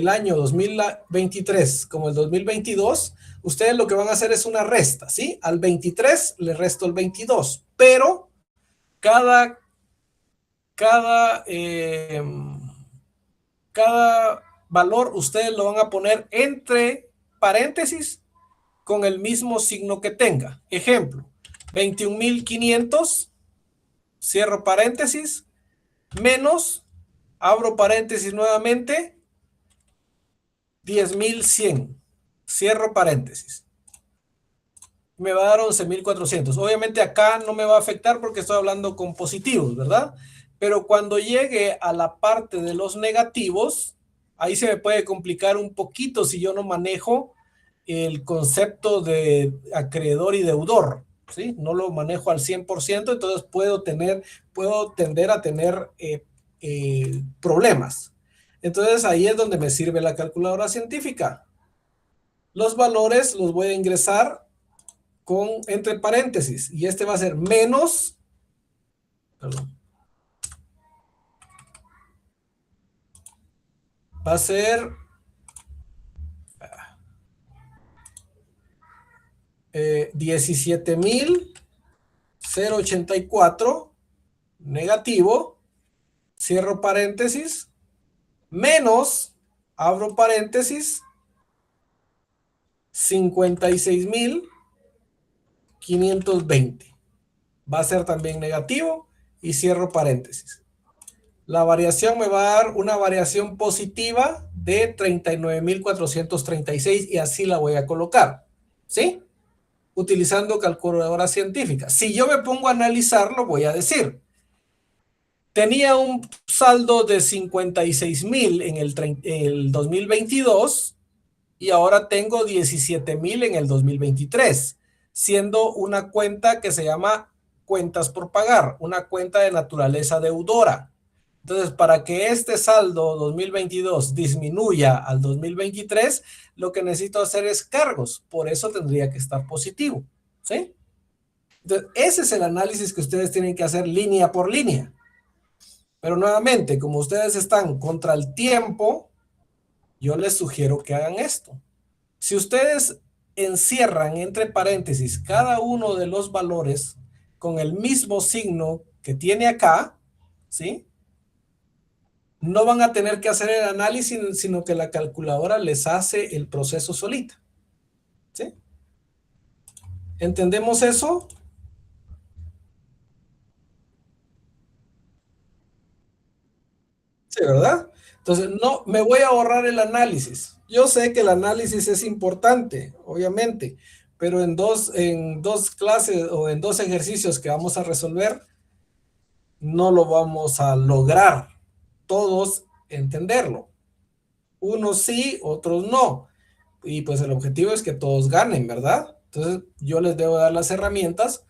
año 2023 como el 2022, ustedes lo que van a hacer es una resta, ¿sí? Al 23 le resto el 22, pero cada, cada, eh, cada valor ustedes lo van a poner entre paréntesis con el mismo signo que tenga. Ejemplo, 21.500, cierro paréntesis, menos, abro paréntesis nuevamente, 10.100, cierro paréntesis. Me va a dar 11.400. Obviamente acá no me va a afectar porque estoy hablando con positivos, ¿verdad? Pero cuando llegue a la parte de los negativos, ahí se me puede complicar un poquito si yo no manejo el concepto de acreedor y deudor, ¿sí? No lo manejo al 100%, entonces puedo tender a tener problemas. Entonces ahí es donde me sirve la calculadora científica. Los valores los voy a ingresar entre paréntesis, y este va a ser menos, perdón, va a ser 17.084 negativo, cierro paréntesis, menos, abro paréntesis, 56.520. Va a ser también negativo y cierro paréntesis. La variación me va a dar una variación positiva de 39.436 y así la voy a colocar, ¿sí? Utilizando calculadora científica. Si yo me pongo a analizarlo, voy a decir, tenía un saldo de 56.000 en el 2022 y ahora tengo 17.000 en el 2023, siendo una cuenta que se llama cuentas por pagar, una cuenta de naturaleza deudora. Entonces, para que este saldo 2022 disminuya al 2023, lo que necesito hacer es cargos. Por eso tendría que estar positivo, ¿sí? Entonces, ese es el análisis que ustedes tienen que hacer línea por línea. Pero nuevamente, como ustedes están contra el tiempo, yo les sugiero que hagan esto. Si ustedes encierran entre paréntesis cada uno de los valores con el mismo signo que tiene acá, ¿sí? No van a tener que hacer el análisis, sino que la calculadora les hace el proceso solita, ¿sí? ¿Entendemos eso? Sí, ¿verdad? Entonces, no, me voy a ahorrar el análisis. Yo sé que el análisis es importante, obviamente, pero en dos clases o en dos ejercicios que vamos a resolver, no lo vamos a lograr todos entenderlo. Unos sí, otros no. Y pues el objetivo es que todos ganen, ¿verdad? Entonces, yo les debo dar las herramientas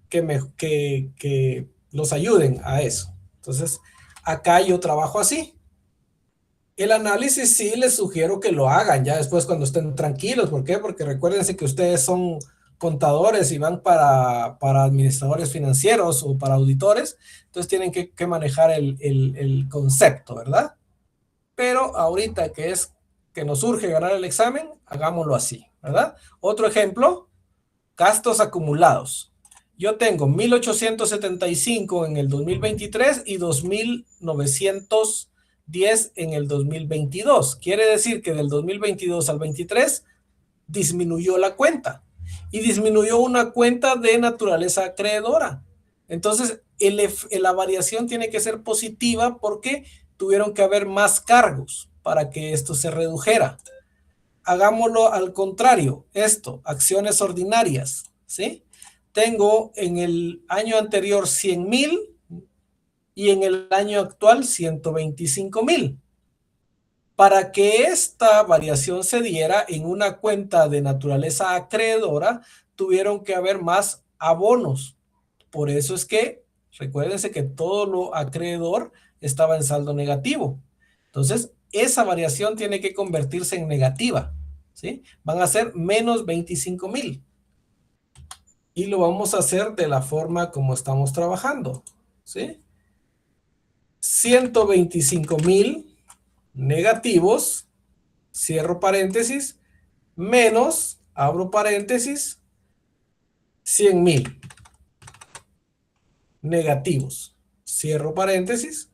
que los ayuden a eso. Entonces, acá yo trabajo así. El análisis sí les sugiero que lo hagan ya después cuando estén tranquilos. ¿Por qué? Porque recuérdense que ustedes son contadores y van para administradores financieros o para auditores, entonces tienen que manejar el concepto, ¿verdad? Pero ahorita que nos urge ganar el examen, hagámoslo así, ¿verdad? Otro ejemplo, gastos acumulados. Yo tengo 1.875 en el 2023 y 2.910 en el 2022. Quiere decir que del 2022 al 23 disminuyó la cuenta y disminuyó una cuenta de naturaleza acreedora. Entonces, la variación tiene que ser positiva porque tuvieron que haber más cargos para que esto se redujera. Hagámoslo al contrario, esto, acciones ordinarias, ¿sí? Tengo en el año anterior 100.000 y en el año actual 125.000. Para que esta variación se diera en una cuenta de naturaleza acreedora, tuvieron que haber más abonos. Por eso es que, recuérdense que todo lo acreedor estaba en saldo negativo. Entonces, esa variación tiene que convertirse en negativa, ¿sí? Van a ser menos 25.000. y lo vamos a hacer de la forma como estamos trabajando, ¿sí? 125,000 negativos, cierro paréntesis, menos, abro paréntesis, 100,000 negativos, cierro paréntesis,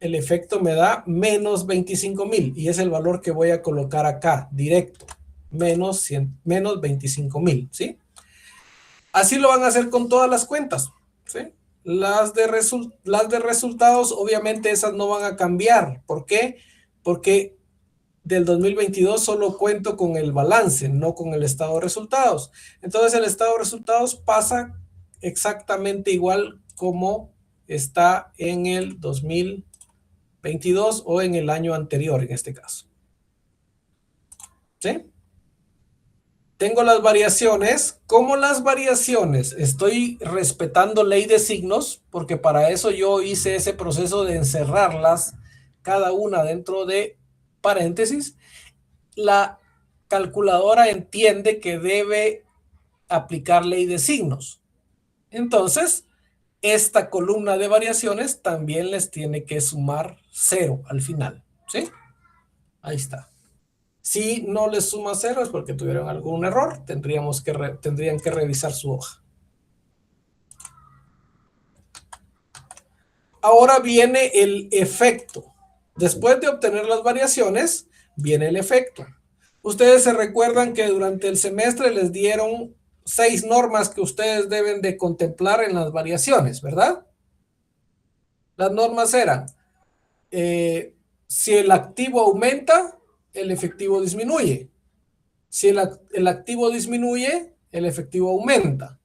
el efecto me da menos 25,000 y es el valor que voy a colocar acá, directo, menos 25,000, ¿sí? Así lo van a hacer con todas las cuentas, ¿sí? Las de resultados, obviamente esas no van a cambiar. ¿Por qué? Porque del 2022 solo cuento con el balance, no con el estado de resultados. Entonces el estado de resultados pasa exactamente igual como está en el 2022 o en el año anterior en este caso. ¿Sí? Tengo las variaciones. ¿Cómo las variaciones? Estoy respetando ley de signos porque para eso yo hice ese proceso de encerrarlas cada una dentro de paréntesis. La calculadora entiende que debe aplicar ley de signos. Entonces, esta columna de variaciones también les tiene que sumar 0 al final. ¿Sí? Ahí está. Si no les suma 0 es porque tuvieron algún error. Tendrían que revisar su hoja. Ahora viene el efecto. Después de obtener las variaciones, viene el efecto. Ustedes se recuerdan que durante el semestre les dieron 6 normas que ustedes deben de contemplar en las variaciones, ¿verdad? Las normas eran, si el activo aumenta, el efectivo disminuye. Si el activo disminuye, el efectivo aumenta.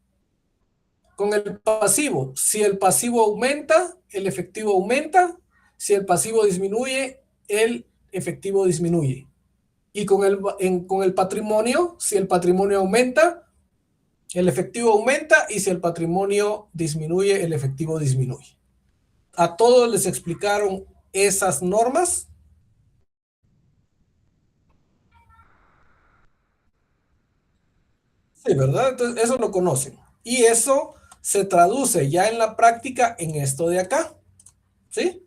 Con el pasivo, si el pasivo aumenta, el efectivo aumenta. Si el pasivo disminuye, el efectivo disminuye. Y con el patrimonio, si el patrimonio aumenta, el efectivo aumenta, y si el patrimonio disminuye, el efectivo disminuye. ¿A todos les explicaron esas normas? Sí, ¿verdad? Entonces, eso lo conocen. Y eso se traduce ya en la práctica en esto de acá. ¿Sí?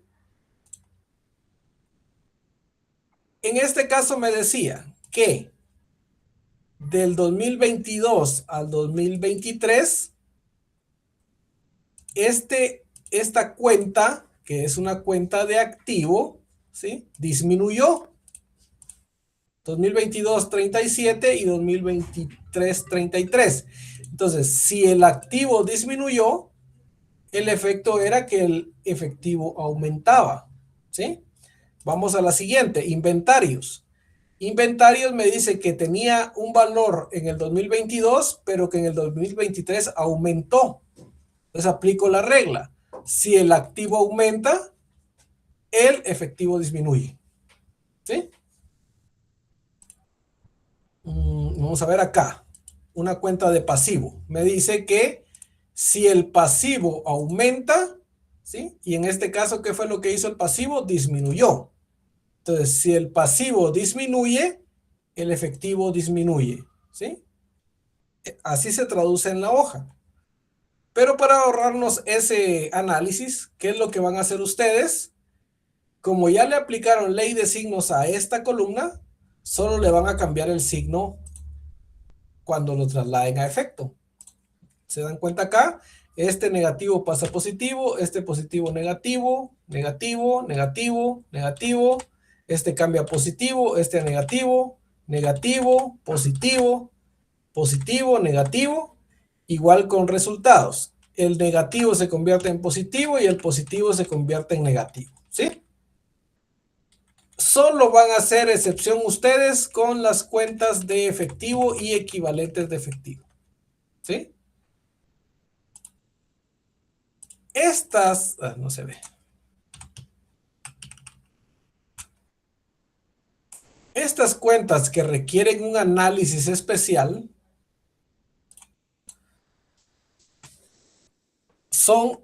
En este caso me decía que del 2022 al 2023, esta cuenta, que es una cuenta de activo, ¿sí? Disminuyó. 2022, 37 y 2023, 33. Entonces, si el activo disminuyó, el efecto era que el efectivo aumentaba, ¿sí? Vamos a la siguiente, inventarios. Inventarios me dice que tenía un valor en el 2022, pero que en el 2023 aumentó. Entonces aplico la regla. Si el activo aumenta, el efectivo disminuye. ¿Sí? Vamos a ver acá. Una cuenta de pasivo. Me dice que si el pasivo aumenta, ¿sí? Y en este caso, ¿qué fue lo que hizo el pasivo? Disminuyó. Entonces, si el pasivo disminuye, el efectivo disminuye. ¿Sí? Así se traduce en la hoja. Pero para ahorrarnos ese análisis, ¿qué es lo que van a hacer ustedes? Como ya le aplicaron ley de signos a esta columna, solo le van a cambiar el signo cuando lo trasladen a efecto. ¿Se dan cuenta acá? Este negativo pasa a positivo, este positivo negativo, negativo, negativo, negativo. Este cambia a positivo, este a negativo, negativo, positivo, positivo, negativo. Igual con resultados. El negativo se convierte en positivo y el positivo se convierte en negativo. ¿Sí? Solo van a hacer excepción ustedes con las cuentas de efectivo y equivalentes de efectivo. ¿Sí? Estas, no se ve. Estas cuentas que requieren un análisis especial son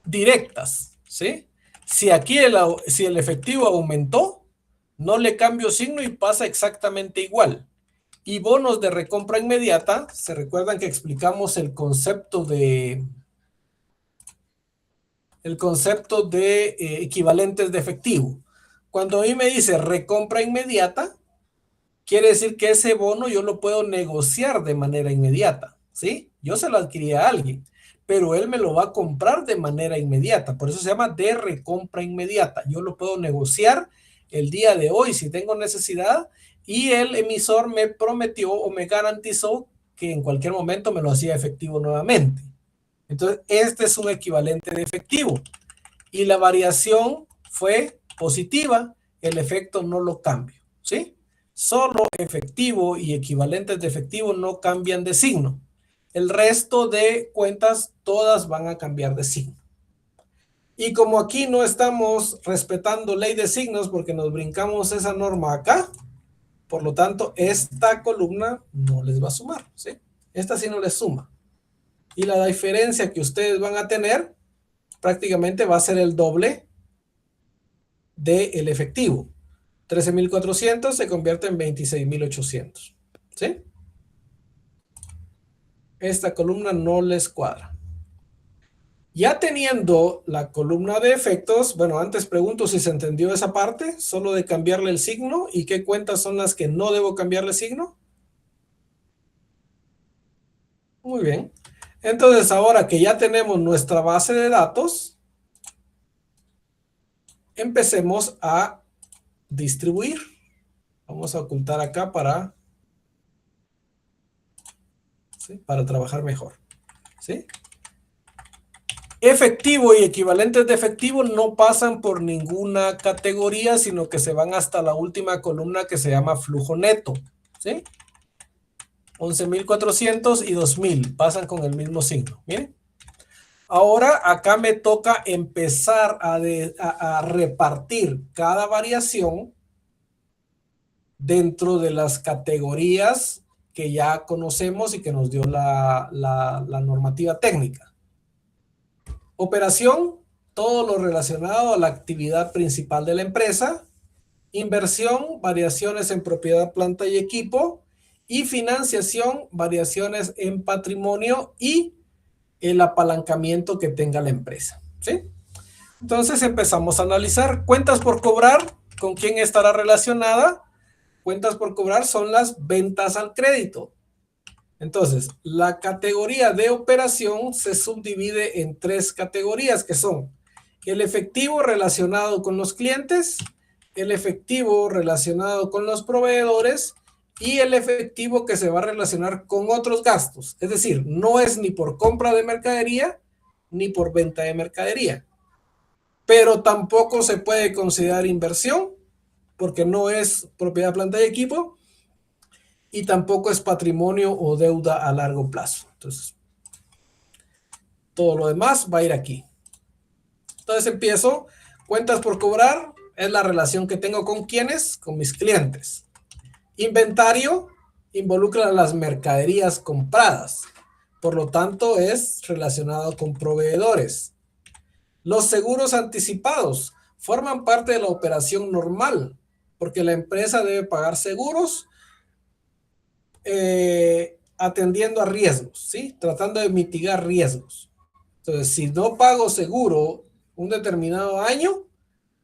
directas, ¿sí? Si aquí el efectivo aumentó, no le cambio signo y pasa exactamente igual. Y bonos de recompra inmediata, se recuerdan que explicamos el concepto de equivalentes de efectivo. Cuando a mí me dice recompra inmediata, quiere decir que ese bono yo lo puedo negociar de manera inmediata, ¿sí? Yo se lo adquirí a alguien, pero él me lo va a comprar de manera inmediata. Por eso se llama de recompra inmediata. Yo lo puedo negociar el día de hoy si tengo necesidad y el emisor me prometió o me garantizó que en cualquier momento me lo hacía efectivo nuevamente. Entonces, este es un equivalente de efectivo y la variación fue positiva, el efecto no lo cambio, ¿sí? Solo efectivo y equivalentes de efectivo no cambian de signo. El resto de cuentas todas van a cambiar de signo. Y como aquí no estamos respetando ley de signos porque nos brincamos esa norma acá, por lo tanto, esta columna no les va a sumar, ¿sí? Esta sí no les suma. Y la diferencia que ustedes van a tener prácticamente va a ser el doble del efectivo. 13.400 se convierte en 26.800, ¿sí? Esta columna no les cuadra. Ya teniendo la columna de efectos, bueno, antes pregunto si se entendió esa parte, solo de cambiarle el signo y qué cuentas son las que no debo cambiarle signo. Muy bien. Entonces, ahora que ya tenemos nuestra base de datos, empecemos a distribuir. Vamos a ocultar acá para trabajar mejor, ¿sí? Efectivo y equivalentes de efectivo no pasan por ninguna categoría, sino que se van hasta la última columna que se llama flujo neto, ¿sí? 11.400 y 2.000 pasan con el mismo signo, miren. Ahora acá me toca empezar a repartir cada variación dentro de las categorías que ya conocemos y que nos dio la normativa técnica. Operación, todo lo relacionado a la actividad principal de la empresa. Inversión, variaciones en propiedad, planta y equipo. Y financiación, variaciones en patrimonio y el apalancamiento que tenga la empresa, ¿sí? Entonces empezamos a analizar cuentas por cobrar, ¿con quién estará relacionada? Cuentas por cobrar son las ventas al crédito. Entonces, la categoría de operación se subdivide en 3 categorías que son el efectivo relacionado con los clientes, el efectivo relacionado con los proveedores y el efectivo que se va a relacionar con otros gastos. Es decir, no es ni por compra de mercadería ni por venta de mercadería. Pero tampoco se puede considerar inversión porque no es propiedad, planta y equipo y tampoco es patrimonio o deuda a largo plazo. Entonces, todo lo demás va a ir aquí. Entonces empiezo, cuentas por cobrar, es la relación que tengo con quiénes, con mis clientes. Inventario involucra las mercaderías compradas, por lo tanto es relacionado con proveedores. Los seguros anticipados forman parte de la operación normal, porque la empresa debe pagar seguros atendiendo a riesgos, ¿sí? Tratando de mitigar riesgos. Entonces, si no pago seguro un determinado año,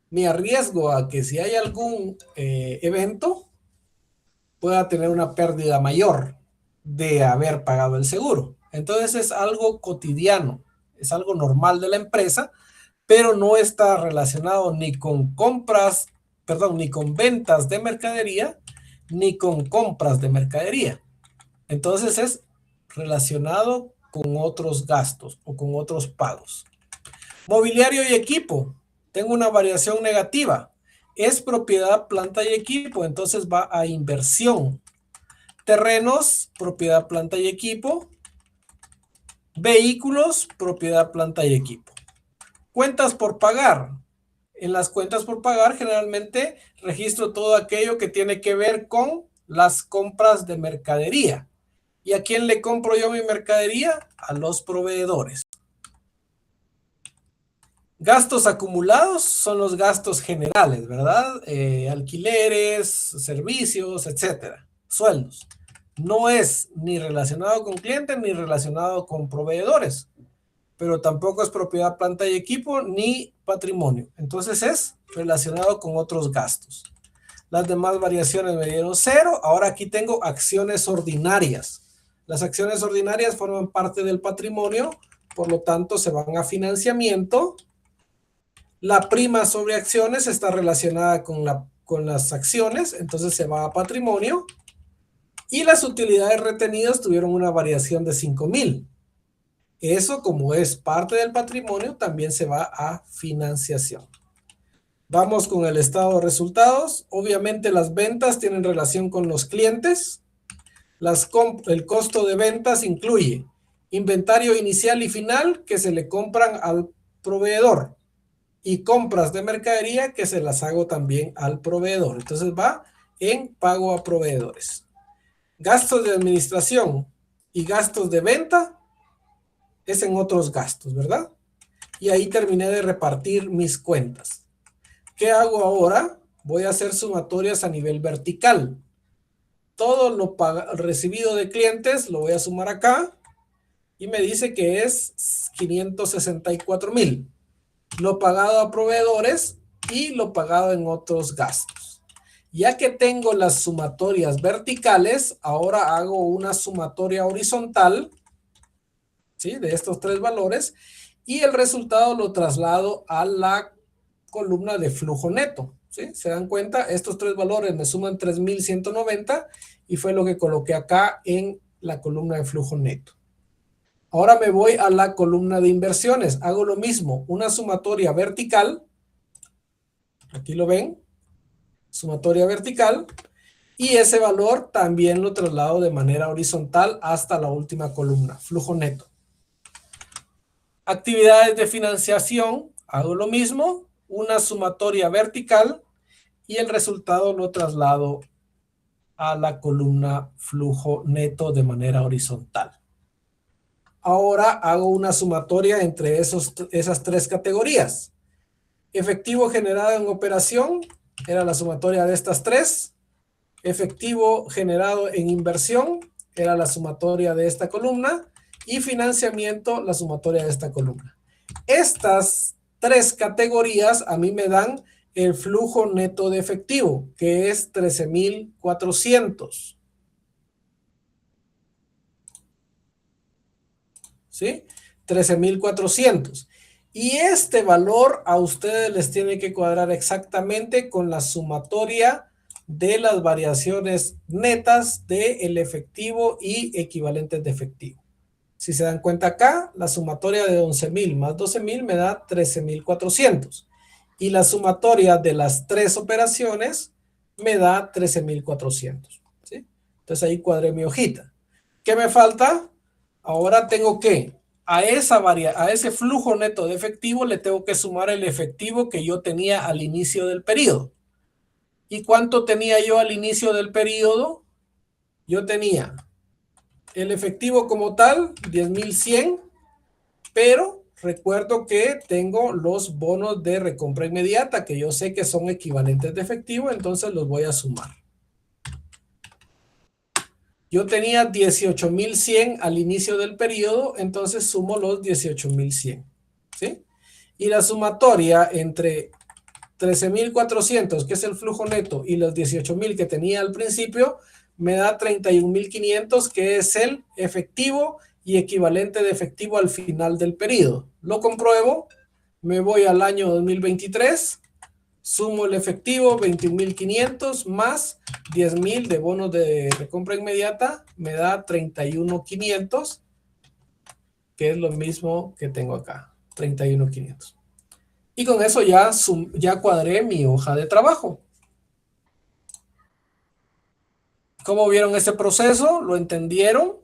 me arriesgo a que si hay algún evento, pueda tener una pérdida mayor de haber pagado el seguro. Entonces, es algo cotidiano, es algo normal de la empresa, pero no está relacionado ni con compras, perdón, ni con ventas de mercadería, ni con compras de mercadería. Entonces es relacionado con otros gastos o con otros pagos. Mobiliario y equipo. Tengo una variación negativa. Es propiedad, planta y equipo, entonces va a inversión. Terrenos, propiedad, planta y equipo. Vehículos, propiedad, planta y equipo. Cuentas por pagar. En las cuentas por pagar generalmente registro todo aquello que tiene que ver con las compras de mercadería. ¿Y a quién le compro yo mi mercadería? A los proveedores. Gastos acumulados son los gastos generales, ¿verdad? Alquileres, servicios, etcétera. Sueldos. No es ni relacionado con clientes ni relacionado con proveedores, pero tampoco es propiedad, planta y equipo ni patrimonio. Entonces es relacionado con otros gastos. Las demás variaciones me dieron 0. Ahora aquí tengo acciones ordinarias. Las acciones ordinarias forman parte del patrimonio, por lo tanto se van a financiamiento. La prima sobre acciones está relacionada con las acciones, entonces se va a patrimonio. Y las utilidades retenidas tuvieron una variación de 5,000. Eso, como es parte del patrimonio, también se va a financiación. Vamos con el estado de resultados. Obviamente las ventas tienen relación con los clientes. El costo de ventas incluye inventario inicial y final que se le compran al proveedor y compras de mercadería que se las hago también al proveedor. Entonces va en pago a proveedores. Gastos de administración y gastos de venta es en otros gastos, ¿verdad? Y ahí terminé de repartir mis cuentas. ¿Qué hago ahora? Voy a hacer sumatorias a nivel vertical. Todo lo recibido de clientes lo voy a sumar acá y me dice que es 564,000. Lo pagado a proveedores y lo pagado en otros gastos. Ya que tengo las sumatorias verticales, ahora hago una sumatoria horizontal, ¿sí?, de estos tres valores y el resultado lo traslado a la columna de flujo neto. ¿Sí? ¿Se dan cuenta? Estos tres valores me suman 3,190 y fue lo que coloqué acá en la columna de flujo neto. Ahora me voy a la columna de inversiones. Hago lo mismo, una sumatoria vertical. Aquí lo ven, sumatoria vertical. Y ese valor también lo traslado de manera horizontal hasta la última columna, flujo neto. Actividades de financiación, hago lo mismo, una sumatoria vertical y el resultado lo traslado a la columna flujo neto de manera horizontal. Ahora hago una sumatoria entre esas tres categorías. Efectivo generado en operación era la sumatoria de estas tres. Efectivo generado en inversión era la sumatoria de esta columna. Y financiamiento, la sumatoria de esta columna. Estas tres categorías a mí me dan el flujo neto de efectivo, que es 13,400. ¿Sí? 13,400. Y este valor a ustedes les tiene que cuadrar exactamente con la sumatoria de las variaciones netas del efectivo y equivalentes de efectivo. Si se dan cuenta acá, la sumatoria de 11,000 más 12,000 me da 13,400. Y la sumatoria de las tres operaciones me da 13,400. ¿Sí? Entonces ahí cuadré mi hojita. ¿Qué me falta? Ahora tengo que, a ese flujo neto de efectivo le tengo que sumar el efectivo que yo tenía al inicio del periodo. ¿Y cuánto tenía yo al inicio del periodo? Yo tenía el efectivo como tal, 10,100, pero recuerdo que tengo los bonos de recompra inmediata, que yo sé que son equivalentes de efectivo, entonces los voy a sumar. Yo tenía 18,100 al inicio del periodo, entonces sumo los 18,100. ¿Sí? Y la sumatoria entre 13,400, que es el flujo neto, y los 18,000 que tenía al principio, me da 31,500, que es el efectivo y equivalente de efectivo al final del periodo. Lo compruebo, me voy al año 2023, sumo el efectivo, 21,500 más 10,000 de bonos de recompra inmediata, me da 31,500, que es lo mismo que tengo acá, 31,500. Y con eso ya cuadré mi hoja de trabajo. ¿Cómo vieron ese proceso? ¿Lo entendieron?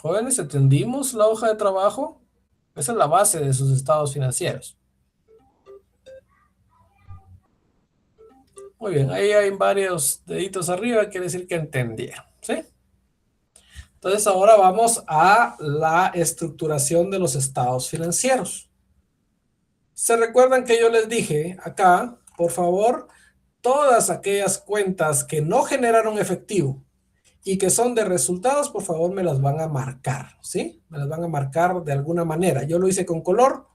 Jóvenes, ¿entendimos la hoja de trabajo? Esa es la base de sus estados financieros. Muy bien, ahí hay varios deditos arriba, quiere decir que entendieron, ¿sí? Entonces ahora vamos a la estructuración de los estados financieros. Se recuerdan que yo les dije acá, por favor, todas aquellas cuentas que no generaron efectivo y que son de resultados, por favor me las van a marcar, ¿sí? Me las van a marcar de alguna manera. Yo lo hice con color,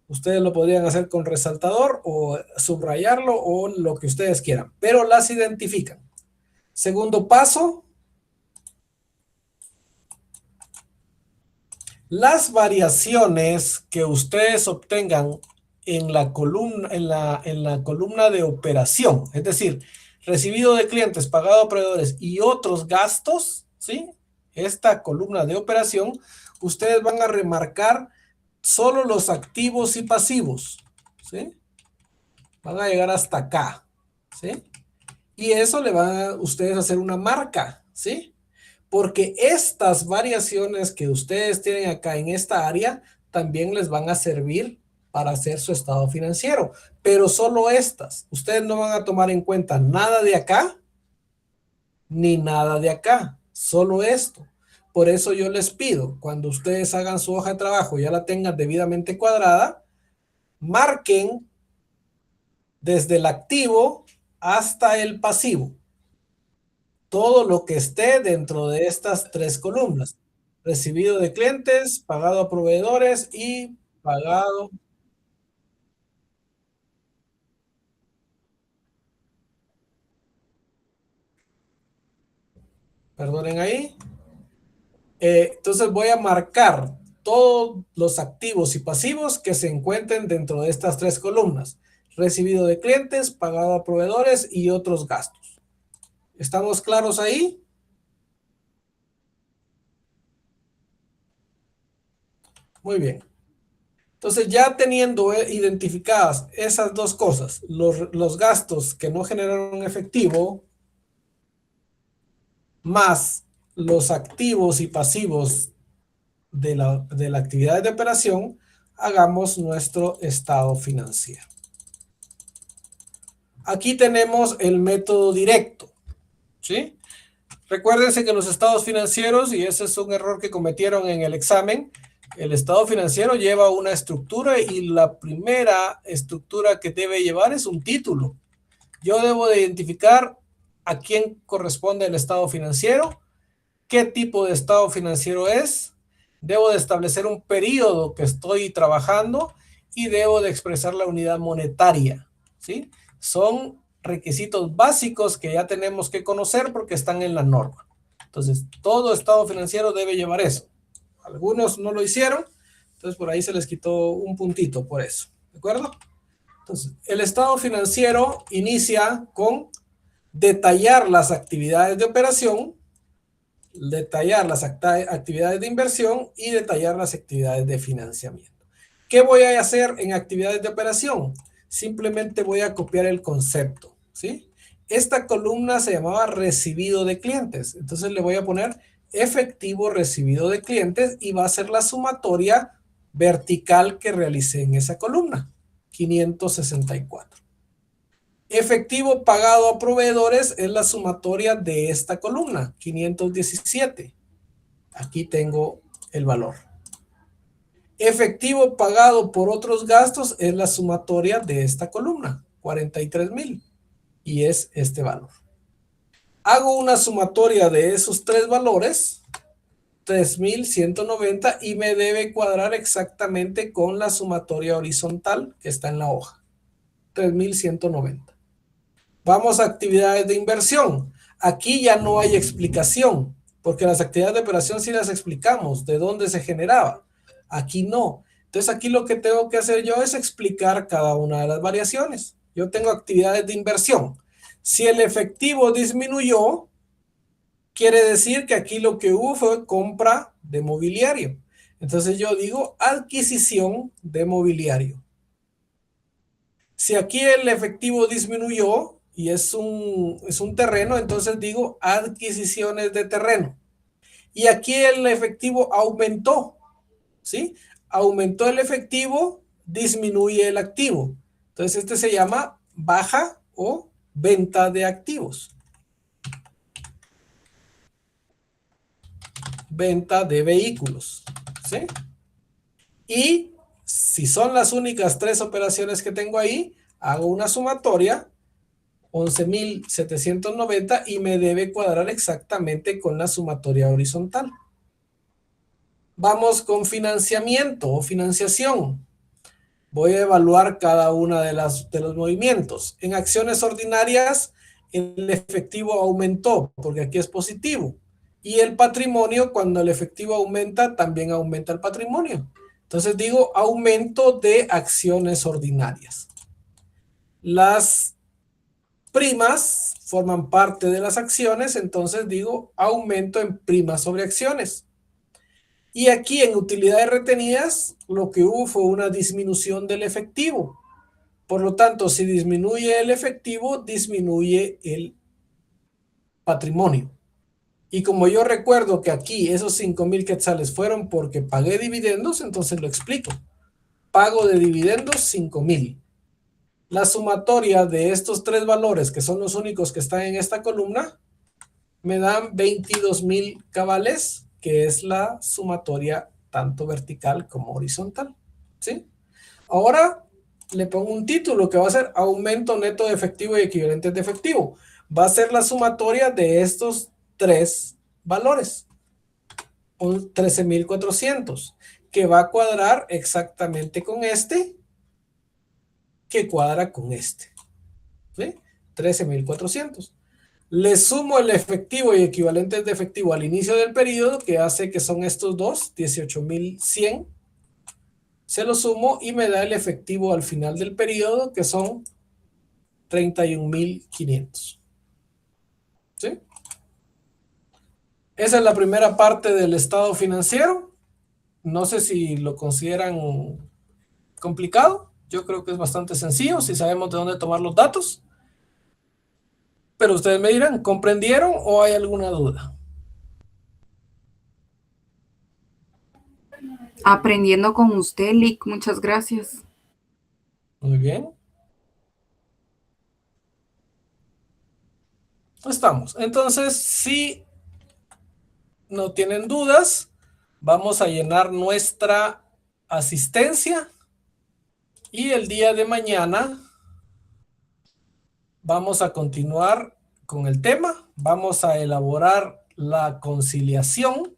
ustedes lo podrían hacer con resaltador o subrayarlo o lo que ustedes quieran, pero las identifican. Segundo paso, las variaciones que ustedes obtengan en la columna, en la columna de operación, es decir, recibido de clientes, pagado a proveedores y otros gastos, ¿sí? Esta columna de operación, ustedes van a remarcar solo los activos y pasivos, ¿sí? Van a llegar hasta acá, ¿sí? Y eso le van a ustedes a hacer una marca, ¿sí? Porque estas variaciones que ustedes tienen acá en esta área también les van a servir para hacer su estado financiero, pero solo estas. Ustedes no van a tomar en cuenta nada de acá ni nada de acá, solo esto. Por eso yo les pido, cuando ustedes hagan su hoja de trabajo, ya la tengan debidamente cuadrada, marquen desde el activo hasta el pasivo todo lo que esté dentro de estas tres columnas. Recibido de clientes, pagado a proveedores y pagado, perdonen ahí. Entonces voy a marcar todos los activos y pasivos que se encuentren dentro de estas tres columnas. Recibido de clientes, pagado a proveedores y otros gastos. ¿Estamos claros ahí? Muy bien. Entonces, ya teniendo identificadas esas dos cosas, los gastos que no generaron efectivo, más los activos y pasivos de la actividad de operación, hagamos nuestro estado financiero. Aquí tenemos el método directo, ¿sí? Recuérdense que los estados financieros, y ese es un error que cometieron en el examen, el estado financiero lleva una estructura y la primera estructura que debe llevar es un título. Yo debo de identificar a quién corresponde el estado financiero, qué tipo de estado financiero es, debo de establecer un periodo que estoy trabajando y debo de expresar la unidad monetaria, ¿sí? Son requisitos básicos que ya tenemos que conocer porque están en la norma. Entonces, todo estado financiero debe llevar eso. Algunos no lo hicieron, entonces por ahí se les quitó un puntito por eso, ¿de acuerdo? Entonces, el estado financiero inicia con detallar las actividades de operación, detallar las actividades de inversión y detallar las actividades de financiamiento. ¿Qué voy a hacer en actividades de operación? Simplemente voy a copiar el concepto, ¿sí? Esta columna se llamaba recibido de clientes, entonces le voy a poner efectivo recibido de clientes y va a ser la sumatoria vertical que realicé en esa columna, 564. Efectivo pagado a proveedores es la sumatoria de esta columna, 517. Aquí tengo el valor. Efectivo pagado por otros gastos es la sumatoria de esta columna, 43,000. Y es este valor. Hago una sumatoria de esos tres valores, 3,190, y me debe cuadrar exactamente con la sumatoria horizontal que está en la hoja, 3,190. Vamos a actividades de inversión. Aquí ya no hay explicación, porque las actividades de operación sí las explicamos, de dónde se generaba. Aquí no. Entonces aquí lo que tengo que hacer yo es explicar cada una de las variaciones. Yo tengo actividades de inversión. Si el efectivo disminuyó, quiere decir que aquí lo que hubo fue compra de mobiliario. Entonces yo digo adquisición de mobiliario. Si aquí el efectivo disminuyó y es un terreno, entonces digo adquisiciones de terreno. Y aquí el efectivo aumentó, ¿sí? Aumentó el efectivo, disminuye el activo. Entonces este se llama baja o venta de activos. Venta de vehículos, ¿sí? Y Si son las únicas 3 operaciones que tengo ahí, hago una sumatoria, 11.790, y me debe cuadrar exactamente con la sumatoria horizontal. Vamos con financiamiento o financiación. Voy a evaluar cada una de los movimientos. En acciones ordinarias, el efectivo aumentó, porque aquí es positivo. Y el patrimonio, cuando el efectivo aumenta, también aumenta el patrimonio. Entonces digo aumento de acciones ordinarias. Las primas forman parte de las acciones, entonces digo aumento en primas sobre acciones. Y aquí en utilidades retenidas, lo que hubo fue una disminución del efectivo. Por lo tanto, si disminuye el efectivo, disminuye el patrimonio. Y como yo recuerdo que aquí esos 5,000 quetzales fueron porque pagué dividendos, entonces lo explico. Pago de dividendos 5,000. La sumatoria de estos 3 valores, que son los únicos que están en esta columna, me dan 22,000 cabales, que es la sumatoria tanto vertical como horizontal. ¿Sí? Ahora le pongo un título que va a ser aumento neto de efectivo y equivalentes de efectivo. Va a ser la sumatoria de estos 3 valores. 13,400, que va a cuadrar exactamente con este, que cuadra con este. ¿Sí? 13,400. Le sumo el efectivo y equivalentes de efectivo al inicio del periodo, que hace que son estos dos, 18,100. Se lo sumo y me da el efectivo al final del periodo, que son 31,500. ¿Sí? Esa es la primera parte del estado financiero. No sé si lo consideran complicado. Yo creo que es bastante sencillo si sabemos de dónde tomar los datos. Pero ustedes me dirán, ¿comprendieron o hay alguna duda? Aprendiendo con usted, Lick, muchas gracias. Muy bien. Estamos. Entonces, si no tienen dudas, vamos a llenar nuestra asistencia y el día de mañana vamos a continuar con el tema. Vamos a elaborar la conciliación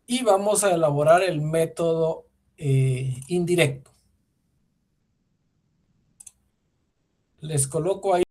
y vamos a elaborar el método indirecto. Les coloco ahí